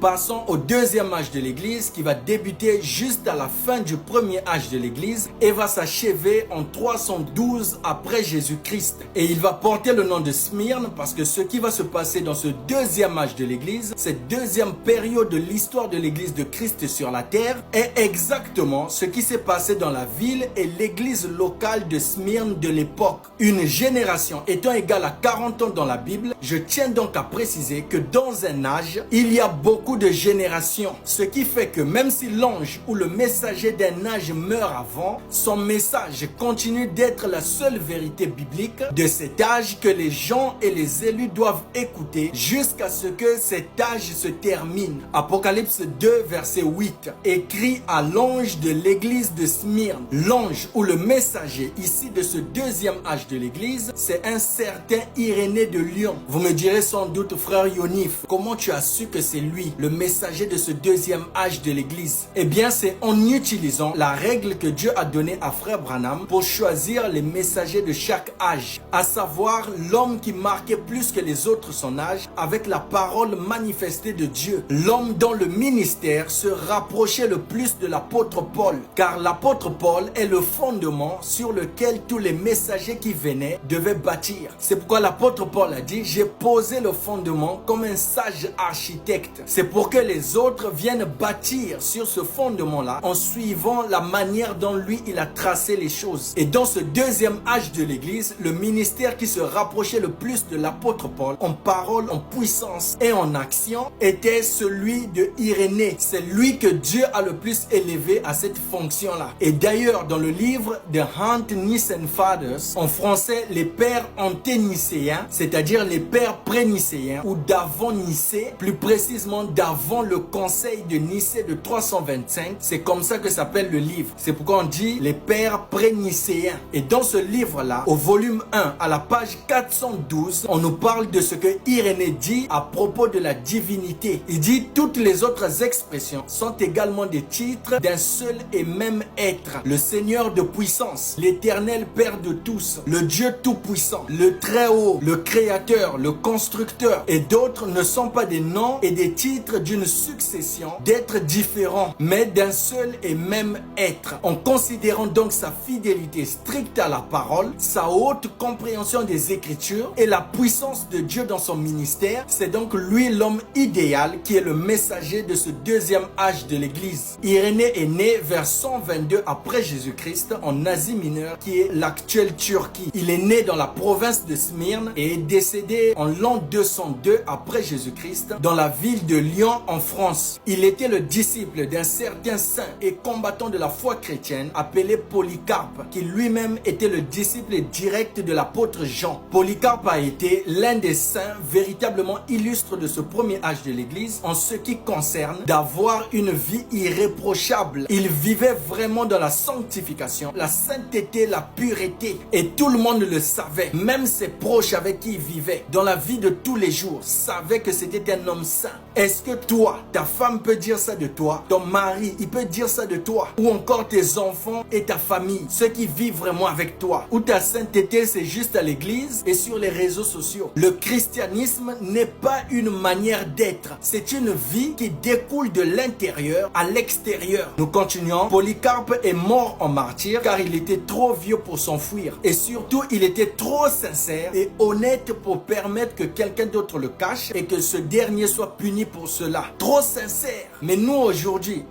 Passons au deuxième âge de l'Église qui va débuter juste à la fin du premier âge de l'Église et va s'achever en 312 après Jésus-Christ. Et il va porter le nom de Smyrne parce que ce qui va se passer dans ce deuxième âge de l'Église, cette deuxième période de l'histoire de l'Église de Christ sur la terre, est exactement ce qui s'est passé dans la ville et l'église locale de Smyrne de l'époque. Une génération étant égale à 40 ans dans la Bible, je tiens donc à préciser que dans un âge, il y a beaucoup de générations. Ce qui fait que même si l'ange ou le messager d'un âge meurt avant, son message continue d'être la seule vérité biblique de cet âge que les gens et les élus doivent écouter jusqu'à ce que cet âge se termine. Apocalypse 2 verset 8 écrit à l'ange de l'église de Smyrne. L'ange ou le messager ici de ce deuxième âge de l'église, c'est un certain Irénée de Lyon. Vous me direz sans doute, frère Yonif, comment tu as su que c'est lui, le messager de ce deuxième âge de l'église? Eh bien, c'est en utilisant la règle que Dieu a donnée à frère Branham pour choisir les messagers de chaque âge, à savoir l'homme qui marquait plus que les autres son âge avec la parole manifestée de Dieu, l'homme dont le ministère se rapprochait le plus de l'apôtre Paul, car l'apôtre Paul est le fondement sur lequel tous les messagers qui venaient devaient bâtir. C'est pourquoi l'apôtre Paul a dit: j'ai posé le fondement comme un sage architecte. C'est pour que les autres viennent bâtir sur ce fondement-là en suivant la manière dont lui il a tracé les choses. Et dans ce deuxième âge de l'église, le ministère qui se rapprochait le plus de l'apôtre Paul en parole, en puissance et en action était celui de Irénée. C'est lui que Dieu a le plus élevé à cette fonction-là. Et d'ailleurs, dans le livre de Ante-Nicene Fathers, en français, les pères anténicéens, c'est-à-dire les pères pré-nicéens ou d'avant Nicée, plus précisément d'avant le conseil de Nicée de 325, c'est comme ça que s'appelle le livre. C'est pourquoi on dit les pères pré-nicéens. Et dans ce livre-là, au volume 1, à la page 412, on nous parle de ce que Irénée dit à propos de la divinité. Il dit: toutes les autres expressions sont également des titres d'un seul et même être, le Seigneur de puissance, l'Éternel Père de tous, le Dieu tout-puissant, le Très-Haut, le Créateur, le Constructeur. Et d'autres ne sont pas des noms et des titres d'une succession d'êtres différents, mais d'un seul et même être. En considérant donc sa fidélité stricte à la parole, sa haute compréhension des Écritures et la puissance de Dieu dans son ministère, c'est donc lui l'homme idéal qui est le messager de ce deuxième âge de l'Église. Irénée est né vers 122 après Jésus-Christ en Asie mineure, qui est l'actuelle Turquie. Il est né dans la province de Smyrne et est décédé en l'an 202 après Jésus-Christ dans la ville de Lyon en France. Il était le disciple d'un certain saint et combattant de la foi chrétienne appelé Polycarpe, qui lui-même était le disciple direct de l'apôtre Jean. Polycarpe a été l'un des saints véritablement illustres de ce premier âge de l'Église en ce qui concerne d'avoir une vie irréprochable. Il vivait vraiment dans la sanctification, la sainteté, la pureté, et tout le monde le savait. Même ses proches avec qui il vivait dans la vie de tous les jours savaient que c'était un homme saint. Est-ce que toi, ta femme peut dire ça de toi? Ton mari, il peut dire ça de toi? Ou encore tes enfants et ta famille, ceux qui vivent vraiment avec toi? Ou ta sainteté, c'est juste à l'église et sur les réseaux sociaux? Le christianisme n'est pas une manière d'être, c'est une vie qui découle de l'intérieur à l'extérieur. Nous continuons. Polycarpe est mort en martyr car il était trop vieux pour s'enfuir. Et surtout, il était trop sincère et honnête pour permettre que quelqu'un d'autre le cache et que ce dernier soit puni pour cela. Trop sincère. Mais nous aujourd'hui,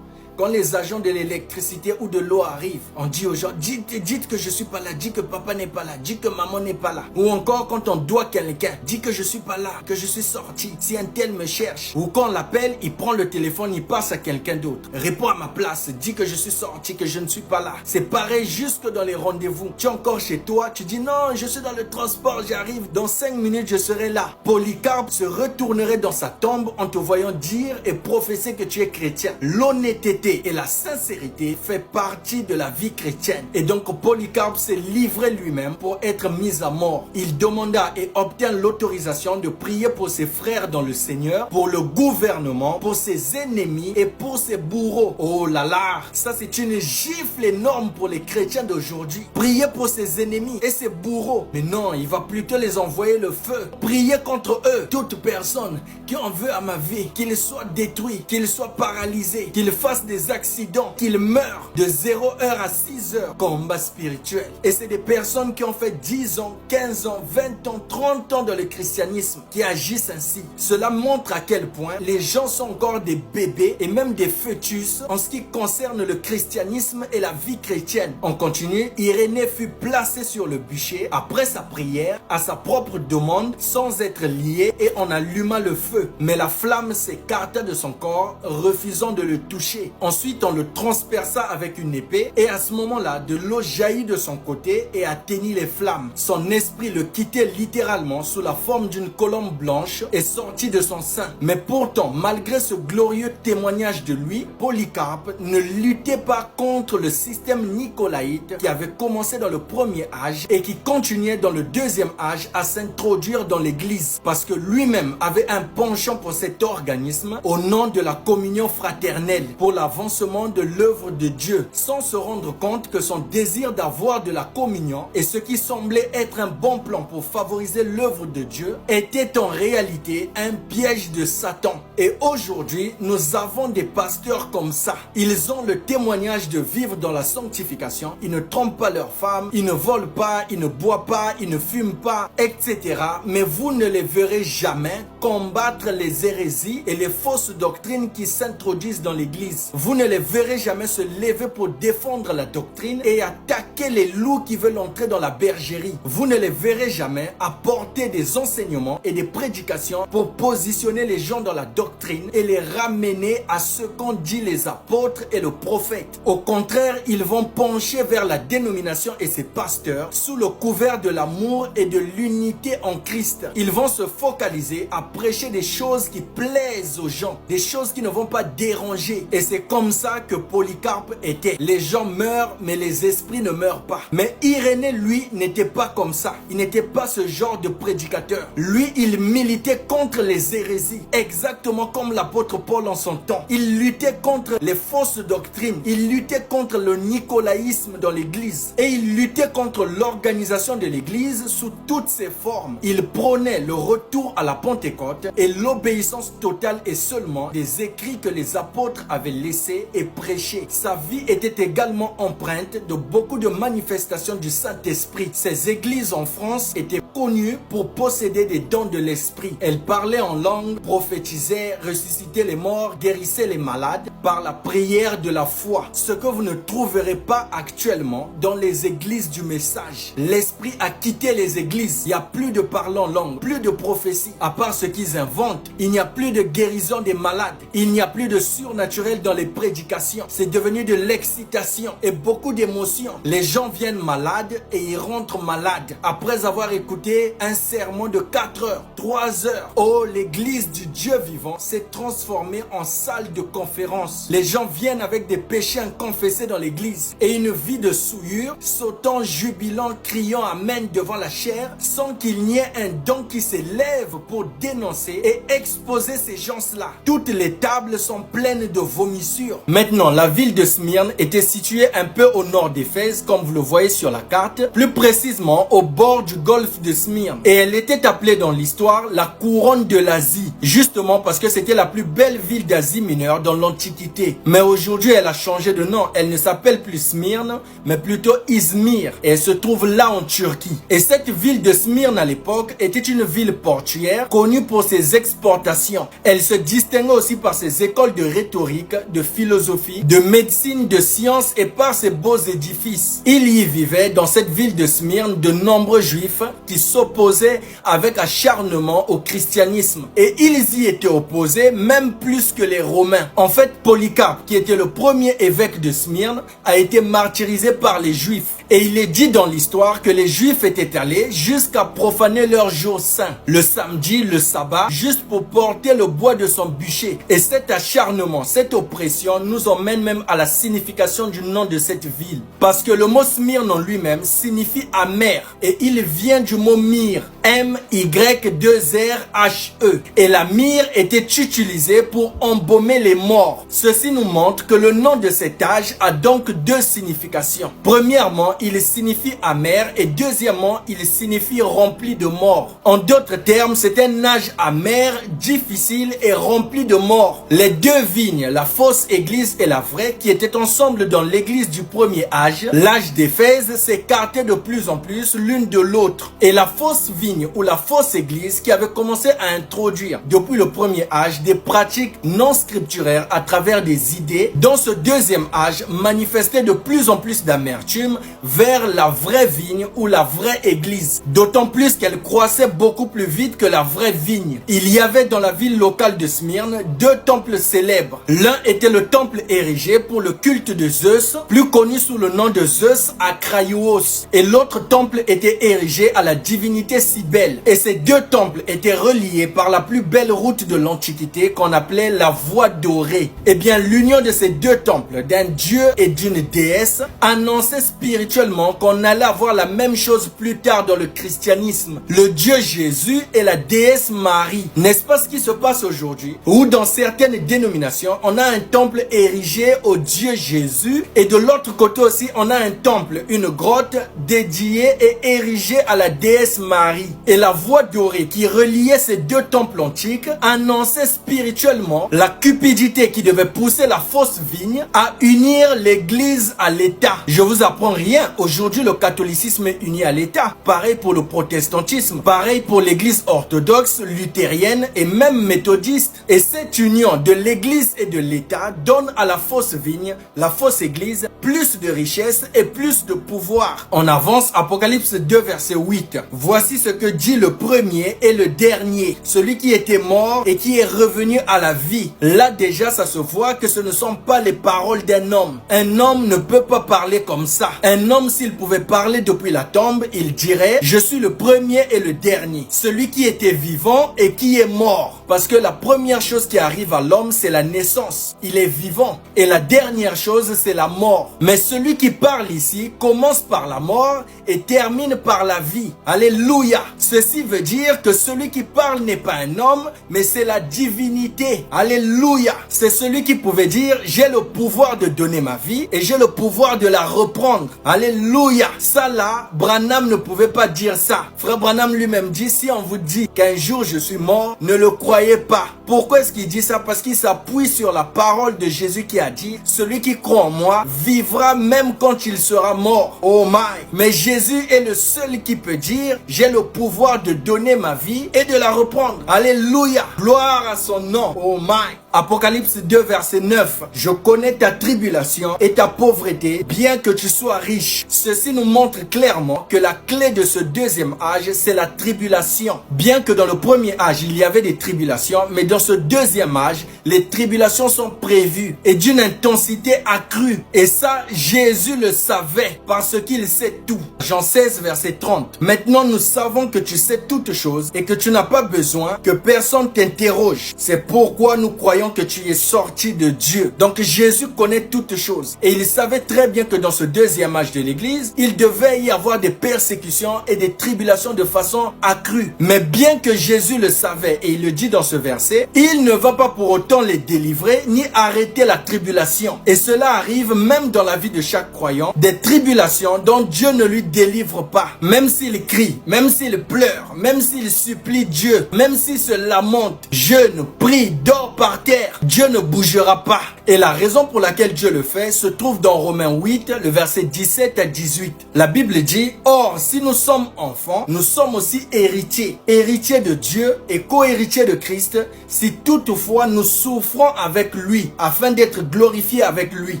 quand les agents de l'électricité ou de l'eau arrivent, on dit aux gens: dites que je suis pas là, dites que papa n'est pas là, dites que maman n'est pas là. Ou encore quand on doit quelqu'un, dit que je suis pas là, que je suis sorti, si un tel me cherche. Ou quand on l'appelle, il prend le téléphone, il passe à quelqu'un d'autre. Réponds à ma place, dis que je suis sorti, que je ne suis pas là. C'est pareil jusque dans les rendez-vous. Tu es encore chez toi, tu dis: non, je suis dans le transport, j'arrive, dans 5 minutes je serai là. Polycarpe se retournerait dans sa tombe en te voyant dire et professer que tu es chrétien. L'honnêteté l'honnêteté et la sincérité fait partie de la vie chrétienne. Et donc Polycarpe s'est livré lui-même pour être mis à mort. Il demanda et obtint l'autorisation de prier pour ses frères dans le Seigneur, pour le gouvernement, pour ses ennemis et pour ses bourreaux. Oh là là, ça c'est une gifle énorme pour les chrétiens d'aujourd'hui. Prier pour ses ennemis et ses bourreaux. Mais non, il va plutôt les envoyer le feu. Prier contre eux, toute personne qui en veut à ma vie, qu'ils soient détruits, qu'ils soient paralysés, qu'ils fassent des accidents, qu'ils meurent de 0 heure à 6 heures. Combat spirituel. Et c'est des personnes qui ont fait 10 ans, 15 ans, 20 ans, 30 ans dans le christianisme qui agissent ainsi. Cela montre à quel point les gens sont encore des bébés et même des fœtus en ce qui concerne le christianisme et la vie chrétienne. On continue. Irénée fut placée sur le bûcher après sa prière à sa propre demande sans être liée et on alluma le feu. Mais la flamme s'écarta de son corps, refusant de le toucher. Ensuite, on le transperça avec une épée et à ce moment-là, de l'eau jaillit de son côté et atteignit les flammes. Son esprit le quittait littéralement sous la forme d'une colombe blanche et sortit de son sein. Mais pourtant, malgré ce glorieux témoignage de lui, Polycarpe ne luttait pas contre le système nicolaïte qui avait commencé dans le premier âge et qui continuait dans le deuxième âge à s'introduire dans l'église parce que lui-même avait un penchant pour cet organisme au nom de la communion fraternelle pour l'avancement de l'œuvre de Dieu, sans se rendre compte que son désir d'avoir de la communion et ce qui semblait être un bon plan pour favoriser l'œuvre de Dieu était en réalité un piège de Satan. Et aujourd'hui, nous avons des pasteurs comme ça. Ils ont le témoignage de vivre dans la sanctification. Ils ne trompent pas leurs femmes, ils ne volent pas, ils ne boivent pas, ils ne fument pas, etc. Mais vous ne les verrez jamais combattre les hérésies et les fausses doctrines qui s'introduisent dans l'église. Vous ne les verrez jamais se lever pour défendre la doctrine et attaquer les loups qui veulent entrer dans la bergerie. Vous ne les verrez jamais apporter des enseignements et des prédications pour positionner les gens dans la doctrine et les ramener à ce qu'ont dit les apôtres et le prophète. Au contraire, ils vont pencher vers la dénomination et ses pasteurs sous le couvert de l'amour et de l'unité en Christ. Ils vont se focaliser à prêcher des choses qui plaisent aux gens, des choses qui ne vont pas déranger. Et c'est comme ça que Polycarpe était. Les gens meurent, mais les esprits ne meurent pas. Mais Irénée, lui, n'était pas comme ça. Il n'était pas ce genre de prédicateur. Lui, il militait contre les hérésies, exactement comme l'apôtre Paul en son temps. Il luttait contre les fausses doctrines. Il luttait contre le nicolaïsme dans l'église. Et il luttait contre l'organisation de l'église sous toutes ses formes. Il prônait le retour à la Pentecôte et l'obéissance totale et seulement des écrits que les apôtres avaient laissés et prêchés. Sa vie était également empreinte de beaucoup de manifestations du Saint-Esprit. Ces églises en France étaient connues pour posséder des dons de l'Esprit. Elles parlaient en langue, prophétisaient, ressuscitaient les morts, guérissaient les malades par la prière de la foi. Ce que vous ne trouverez pas actuellement dans les églises du message. L'Esprit a quitté les églises. Il n'y a plus de parler en langue, plus de prophétie, à part ce qu'ils inventent. Il n'y a plus de guérison des malades. Il n'y a plus de surnaturel dans les prédications. C'est devenu de l'excitation et beaucoup d'émotions. Les gens viennent malades et ils rentrent malades après avoir écouté un sermon de 4 heures, 3 heures. Oh, l'église du Dieu vivant s'est transformée en salle de conférence. Les gens viennent avec des péchés inconfessés dans l'église et une vie de souillure, sautant, jubilant, criant amen devant la chair sans qu'il n'y ait un don qui s'élève pour dénoncer et exposer ces gens-là. Toutes les tables sont pleines de vomissures. Maintenant, la ville de Smyrne était située un peu au nord d'Éphèse, comme vous le voyez sur la carte, plus précisément au bord du golfe de Smyrne. Et elle était appelée dans l'histoire la couronne de l'Asie, justement parce que c'était la plus belle ville d'Asie mineure dans l'Antiquité. Mais aujourd'hui, elle a changé de nom. Elle ne s'appelle plus Smyrne, mais plutôt Izmir. Et elle se trouve là en Turquie. Et cette ville de Smyrne à l'époque était une ville portuaire connue pour ses exportations. Elle se distinguait aussi par ses écoles de rhétorique, de philosophie, de médecine, de sciences et par ses beaux édifices. Il y vivait dans cette ville de Smyrne de nombreux juifs qui s'opposaient avec acharnement au christianisme. Et ils y étaient opposés même plus que les Romains. En fait, Polycarpe, qui était le premier évêque de Smyrne, a été martyrisé par les juifs. Et il est dit dans l'histoire que les Juifs étaient allés jusqu'à profaner leur jour saint, le samedi, le sabbat, juste pour porter le bois de son bûcher. Et cet acharnement, cette oppression nous emmène même à la signification du nom de cette ville. Parce que le mot Smyrne en lui-même signifie amer. Et il vient du mot myrrhe, M-Y-2-R-H-E. Et la myrrhe était utilisée pour embaumer les morts. Ceci nous montre que le nom de cet âge a donc deux significations. Premièrement, il signifie amer et deuxièmement, il signifie rempli de morts. En d'autres termes, c'est un âge amer, difficile et rempli de morts. Les deux vignes, la fausse église et la vraie, qui étaient ensemble dans l'église du premier âge, l'âge d'Éphèse, s'écartaient de plus en plus l'une de l'autre. Et la fausse vigne ou la fausse église qui avait commencé à introduire depuis le premier âge des pratiques non scripturaires à travers des idées, dans ce deuxième âge manifestait de plus en plus d'amertume vers la vraie vigne ou la vraie église. D'autant plus qu'elle croissait beaucoup plus vite que la vraie vigne. Il y avait dans la ville locale de Smyrne deux temples célèbres. L'un était le temple érigé pour le culte de Zeus, plus connu sous le nom de Zeus Akraios. Et l'autre temple était érigé à la divinité Cybèle. Et ces deux temples étaient reliés par la plus belle route de l'Antiquité qu'on appelait la voie dorée. Eh bien, l'union de ces deux temples, d'un dieu et d'une déesse, annonçait spirituellement qu'on allait avoir la même chose plus tard dans le christianisme. Le Dieu Jésus et la déesse Marie. N'est-ce pas ce qui se passe aujourd'hui? Où dans certaines dénominations, on a un temple érigé au Dieu Jésus et de l'autre côté aussi, on a un temple, une grotte dédiée et érigée à la déesse Marie. Et la voie dorée qui reliait ces deux temples antiques annonçait spirituellement la cupidité qui devait pousser la fausse vigne à unir l'église à l'État. Je vous apprends rien. Aujourd'hui, le catholicisme est uni à l'État. Pareil pour le protestantisme. Pareil pour l'église orthodoxe, luthérienne et même méthodiste. Et cette union de l'église et de l'État donne à la fausse vigne, la fausse église, plus de richesse et plus de pouvoir. On avance, Apocalypse 2, verset 8. Voici ce que dit le premier et le dernier, celui qui était mort et qui est revenu à la vie. Là déjà, ça se voit que ce ne sont pas les paroles d'un homme. Un homme ne peut pas parler comme ça. Un homme, s'il pouvait parler depuis la tombe, il dirait « Je suis le premier et le dernier, celui qui était vivant et qui est mort. » Parce que la première chose qui arrive à l'homme, c'est la naissance. Il est vivant. Et la dernière chose, c'est la mort. Mais celui qui parle ici commence par la mort et termine par la vie. Alléluia. Ceci veut dire que celui qui parle n'est pas un homme, mais c'est la divinité. Alléluia. C'est celui qui pouvait dire « J'ai le pouvoir de donner ma vie et j'ai le pouvoir de la reprendre. » Alléluia. Ça là, Branham ne pouvait pas dire ça. Frère Branham lui-même dit « Si on vous dit qu'un jour je suis mort, ne le croyez pas. » Pourquoi est-ce qu'il dit ça? Parce qu'il s'appuie sur la parole de Jésus qui a dit « Celui qui croit en moi vivra même quand il sera mort. » Oh my. Mais Jésus est le seul qui peut dire « J'ai le pouvoir de donner ma vie et de la reprendre. » Alléluia. Gloire à son nom. Oh my. Apocalypse 2, verset 9. Je connais ta tribulation et ta pauvreté, bien que tu sois riche. Ceci nous montre clairement que la clé de ce deuxième âge, c'est la tribulation. Bien que dans le premier âge, il y avait des tribulations, mais dans ce deuxième âge, les tribulations sont prévues et d'une intensité accrue. Et ça, Jésus le savait parce qu'il sait tout. Jean 16, verset 30. Maintenant, nous savons que tu sais toutes choses et que tu n'as pas besoin que personne t'interroge. C'est pourquoi nous croyons que tu es sorti de Dieu. Donc Jésus connaît toutes choses. Et il savait très bien que dans ce deuxième âge de l'église, il devait y avoir des persécutions et des tribulations de façon accrue. Mais bien que Jésus le savait, et il le dit dans ce verset, il ne va pas pour autant les délivrer ni arrêter la tribulation. Et cela arrive même dans la vie de chaque croyant, des tribulations dont Dieu ne lui délivre pas. Même s'il crie, même s'il pleure, même s'il supplie Dieu, même s'il se lamente, jeûne, prie, dort par terre, Dieu ne bougera pas. Et la raison pour laquelle Dieu le fait se trouve dans Romains 8, le verset 17 à 18. La Bible dit « Or, si nous sommes enfants, nous sommes aussi héritiers, héritiers de Dieu et co-héritiers de Christ, si toutefois nous souffrons avec lui, afin d'être glorifiés avec lui.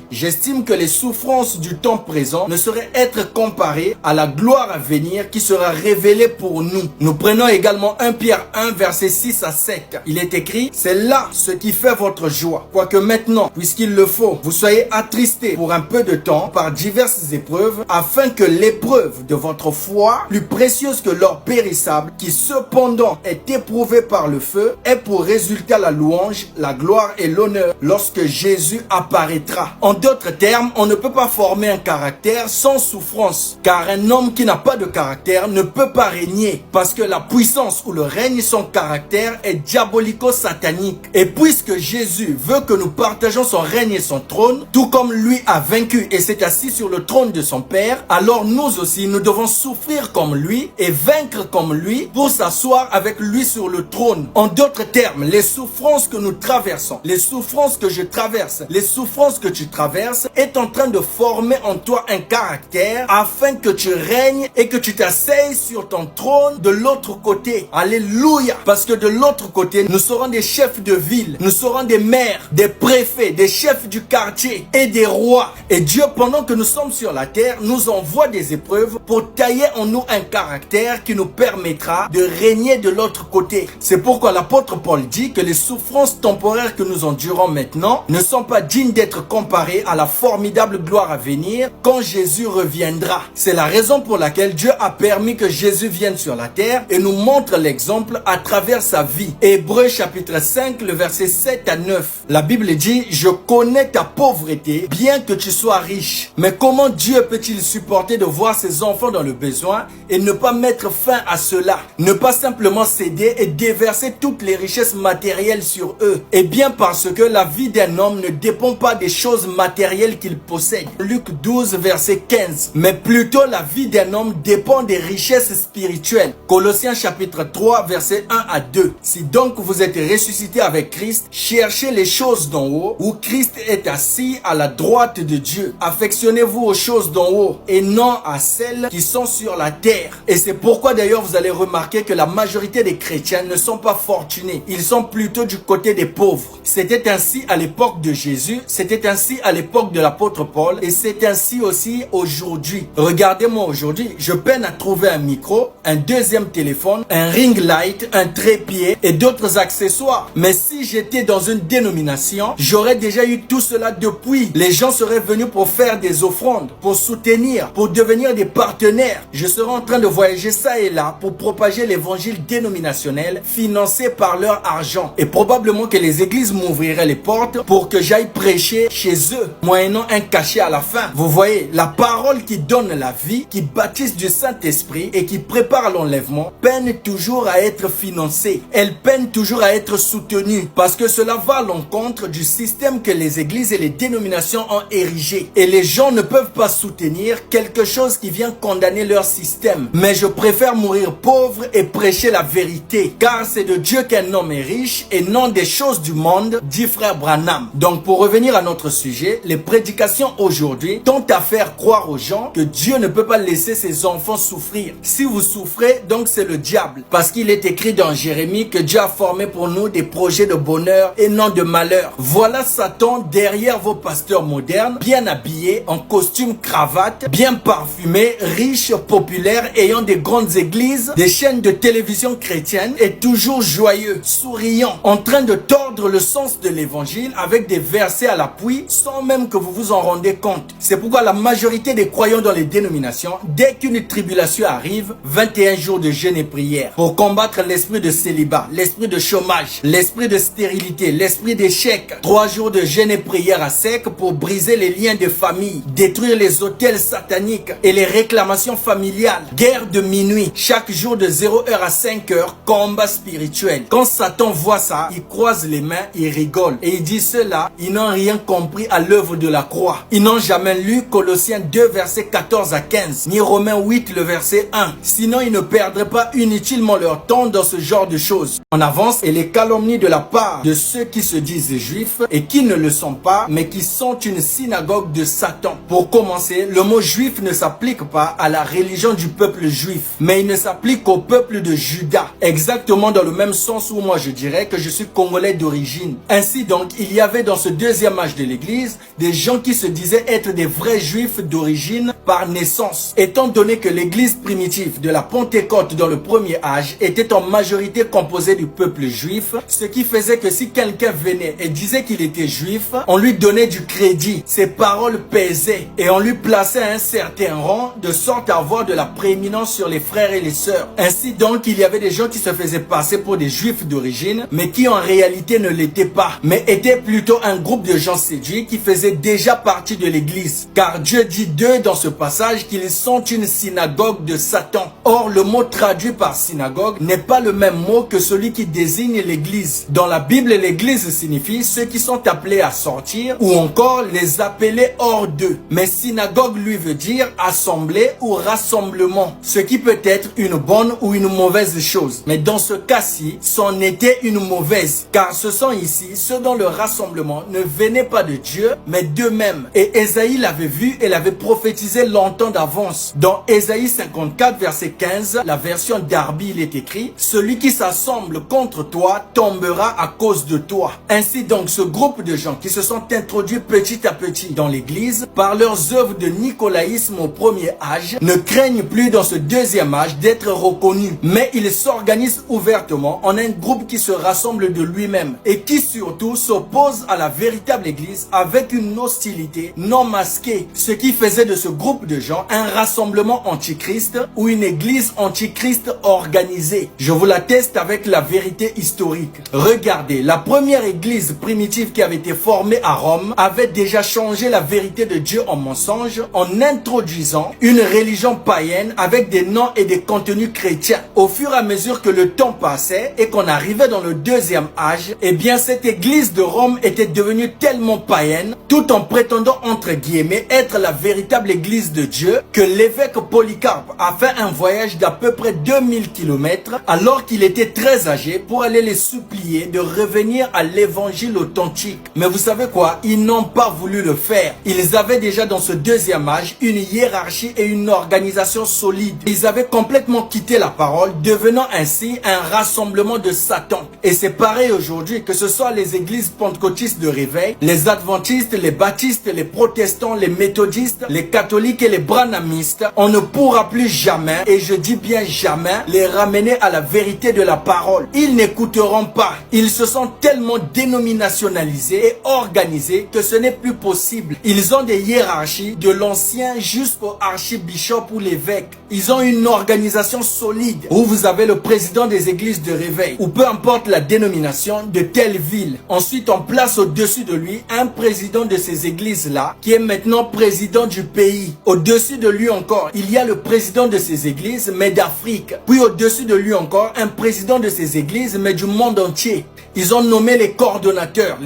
J'estime que les souffrances du temps présent ne sauraient être comparées à la gloire à venir qui sera révélée pour nous. » Nous prenons également 1 Pierre 1, verset 6 à 7. Il est écrit « C'est là ce qui fait votre joie. Quoique maintenant, puisqu'il le faut, vous soyez attristés pour un peu de temps par diverses épreuves, afin que l'épreuve de votre foi, plus précieuse que l'or périssable, qui cependant est éprouvée par le feu, ait pour résultat la louange, la gloire et l'honneur lorsque Jésus apparaîtra. En d'autres termes, on ne peut pas former un caractère sans souffrance, car un homme qui n'a pas de caractère ne peut pas régner, parce que la puissance ou le règne sans caractère est diabolico-satanique. Et puisque Jésus veut que nous partageons son règne et son trône, tout comme lui a vaincu et s'est assis sur le trône de son Père, alors nous aussi nous devons souffrir comme lui et vaincre comme lui pour s'asseoir avec lui sur le trône. En d'autres termes, les souffrances que nous traversons, les souffrances que je traverse, les souffrances que tu traverses est en train de former en toi un caractère afin que tu règnes et que tu t'asseyes sur ton trône de l'autre côté. Alléluia! Parce que de l'autre côté, nous serons des chefs de ville, nous serons des maires, des préfets, des chefs du quartier et des rois. Et Dieu, pendant que nous sommes sur la terre, nous envoie des épreuves pour tailler en nous un caractère qui nous permettra de régner de l'autre côté. C'est pourquoi l'apôtre Paul dit que les souffrances temporaires que nous endurons maintenant ne sont pas dignes d'être comparées à la formidable gloire à venir quand Jésus reviendra. C'est la raison pour laquelle Dieu a permis que Jésus vienne sur la terre et nous montre l'exemple à travers sa vie. Hébreux chapitre 5, le verset 7 à 9. La Bible dit: je connais ta pauvreté, bien que tu sois riche. Mais comment Dieu peut-il supporter de voir ses enfants dans le besoin et ne pas mettre fin à cela? Ne pas simplement céder et déverser toutes les richesses matérielles sur eux? Eh bien parce que la vie d'un homme ne dépend pas des choses matérielles qu'il possède. Luc 12, verset 15. Mais plutôt la vie d'un homme dépend des richesses spirituelles. Colossiens chapitre 3, verset 1 à 2. Si donc vous êtes ressuscité avec Christ, cherchez les choses d'en haut, où Christ est assis à la droite de Dieu. Affectionnez-vous aux choses d'en haut et non à celles qui sont sur la terre. Et c'est pourquoi d'ailleurs vous allez remarquer que la majorité des chrétiens ne sont pas fortunés. Ils sont plutôt du côté des pauvres. C'était ainsi à l'époque de Jésus, c'était ainsi à l'époque de l'apôtre Paul et c'est ainsi aussi aujourd'hui. Regardez-moi aujourd'hui, je peine à trouver un micro, un deuxième téléphone, un ring light, un trépied et d'autres accessoires. Mais si j'étais dans une dénomination, j'aurais déjà eu tout cela depuis. Les gens seraient venus pour faire des offrandes, pour soutenir, pour devenir des partenaires. Je serais en train de voyager ça et là pour propager l'évangile dénominationnel financé par leur argent. Et probablement que les églises m'ouvriraient les portes pour que j'aille prêcher chez eux, moyennant un cachet à la fin. Vous voyez, la parole qui donne la vie, qui baptise du Saint-Esprit et qui prépare l'enlèvement, peine toujours à être financée. Elle peine toujours à être soutenue parce que cela va à l'encontre du système que les églises et les dénominations ont érigé. Et les gens ne peuvent pas soutenir quelque chose qui vient condamner leur système. Mais je préfère mourir pauvre et prêcher la vérité, car c'est de Dieu qu'un homme est riche et non des choses du monde, dit frère Branham. Donc pour revenir à notre sujet, les prédications aujourd'hui tentent à faire croire aux gens que Dieu ne peut pas laisser ses enfants souffrir. Si vous souffrez, donc c'est le diable, parce qu'il est écrit dans Jérémie que Dieu a formé pour nous des projets de bonheur et non de malheur. Voilà Satan derrière vos pasteurs modernes, bien habillés, en costume cravate, bien parfumés, riches, populaires, ayant des grandes églises, des chaînes de télévision chrétiennes et toujours joyeux, souriants, en train de tordre le sens de l'évangile avec des versets à l'appui sans même que vous vous en rendez compte. C'est pourquoi la majorité des croyants dans les dénominations, dès qu'une tribulation arrive, 21 jours de jeûne et prière pour combattre l'esprit de célibat, l'esprit de chômage, l'esprit de stérilité, l'esprit d'échec. 3 jours de jeûne et prière à sec pour briser les liens de famille, détruire les autels sataniques et les réclamations familiales. Guerre de minuit, chaque jour de 0h à 5h, combat spirituel. Quand Satan voit ça, il croise les mains, il rigole et il dit ceux-là, ils n'ont rien compris à l'œuvre de la croix. Ils n'ont jamais lu Colossiens 2 versets 14 à 15, ni Romains 8 le verset 1. Sinon, ils ne perdraient pas inutilement leur temps dans ce genre de choses. On avance et les calomnies de la part de ceux qui se disent juifs et qui ne le sont pas, mais qui sont une synagogue de Satan. Pour commencer, le mot juif ne s'applique pas à la religion du peuple juif, mais il ne s'applique qu'au peuple de Juda. Exactement dans le même sens où moi je dirais que je suis congolais d'origine. Ainsi donc, il y avait dans ce deuxième âge de l'église des gens qui se disaient être des vrais juifs d'origine par naissance. Étant donné que l'église primitive de la Pentecôte dans le premier âge était en majorité composée du peuple juif, ce qui faisait que si si quelqu'un venait et disait qu'il était juif, on lui donnait du crédit. Ses paroles pesaient et on lui plaçait à un certain rang de sorte à avoir de la prééminence sur les frères et les sœurs. Ainsi donc, il y avait des gens qui se faisaient passer pour des juifs d'origine, mais qui en réalité ne l'étaient pas, mais étaient plutôt un groupe de gens séduits qui faisaient déjà partie de l'église. Car Dieu dit d'eux dans ce passage qu'ils sont une synagogue de Satan. Or, le mot traduit par synagogue n'est pas le même mot que celui qui désigne l'église. Dans la Bible, l'église signifie ceux qui sont appelés à sortir ou encore les appeler hors d'eux. Mais synagogue lui veut dire assemblée ou rassemblement, ce qui peut être une bonne ou une mauvaise chose. Mais dans ce cas-ci, c'en était une mauvaise, car ce sont ici ceux dont le rassemblement ne venait pas de Dieu, mais d'eux-mêmes. Et Ésaïe l'avait vu et l'avait prophétisé longtemps d'avance. Dans Ésaïe 54, verset 15, la version Darby, il est écrit « Celui qui s'assemble contre toi tombera à cause de toi ». Ainsi donc, ce groupe de gens qui se sont introduits petit à petit dans l'église par leurs œuvres de nicolaïsme au premier âge ne craignent plus dans ce deuxième âge d'être reconnus, mais ils s'organisent ouvertement en un groupe qui se rassemble de lui-même et qui surtout s'oppose à la véritable église avec une hostilité non masquée, ce qui faisait de ce groupe de gens un rassemblement antichrist ou une église antichrist organisée. Je vous l'atteste avec la vérité historique. Regardez, la première église primitive qui avait été formée à Rome avait déjà changé la vérité de Dieu en mensonge en introduisant une religion païenne avec des noms et des contenus chrétiens. Au fur et à mesure que le temps passait et qu'on arrivait dans le deuxième âge, eh bien cette église de Rome était devenue tellement païenne, tout en prétendant entre guillemets être la véritable église de Dieu, que l'évêque Polycarpe a fait un voyage d'à peu près 2000 km alors qu'il était très âgé pour aller les supplier de revenir à l'évangile authentique. Mais vous savez quoi? Ils n'ont pas voulu le faire. Ils avaient déjà dans ce deuxième âge une hiérarchie et une organisation solide. Ils avaient complètement quitté la parole, devenant ainsi un rassemblement de Satan. Et c'est pareil aujourd'hui, que ce soit les églises pentecôtistes de réveil, les adventistes, les baptistes, les protestants, les méthodistes, les catholiques et les branhamistes, on ne pourra plus jamais, et je dis bien jamais, les ramener à la vérité de la parole. Ils n'écouteront pas. Ils se sont tellement dénominationnalisés et organisés que ce n'est plus possible. Ils ont des hiérarchies de l'ancien jusqu'au archibishop ou l'évêque. Ils ont une organisation solide où vous avez le président des églises de réveil ou peu importe la dénomination de telle ville. Ensuite, on place au-dessus de lui un président de ces églises-là qui est maintenant président du pays. Au-dessus de lui encore, il y a le président de ces églises mais d'Afrique. Puis au-dessus de lui encore, un président de ces églises mais du monde entier. Ils ont nommé les coordonnateurs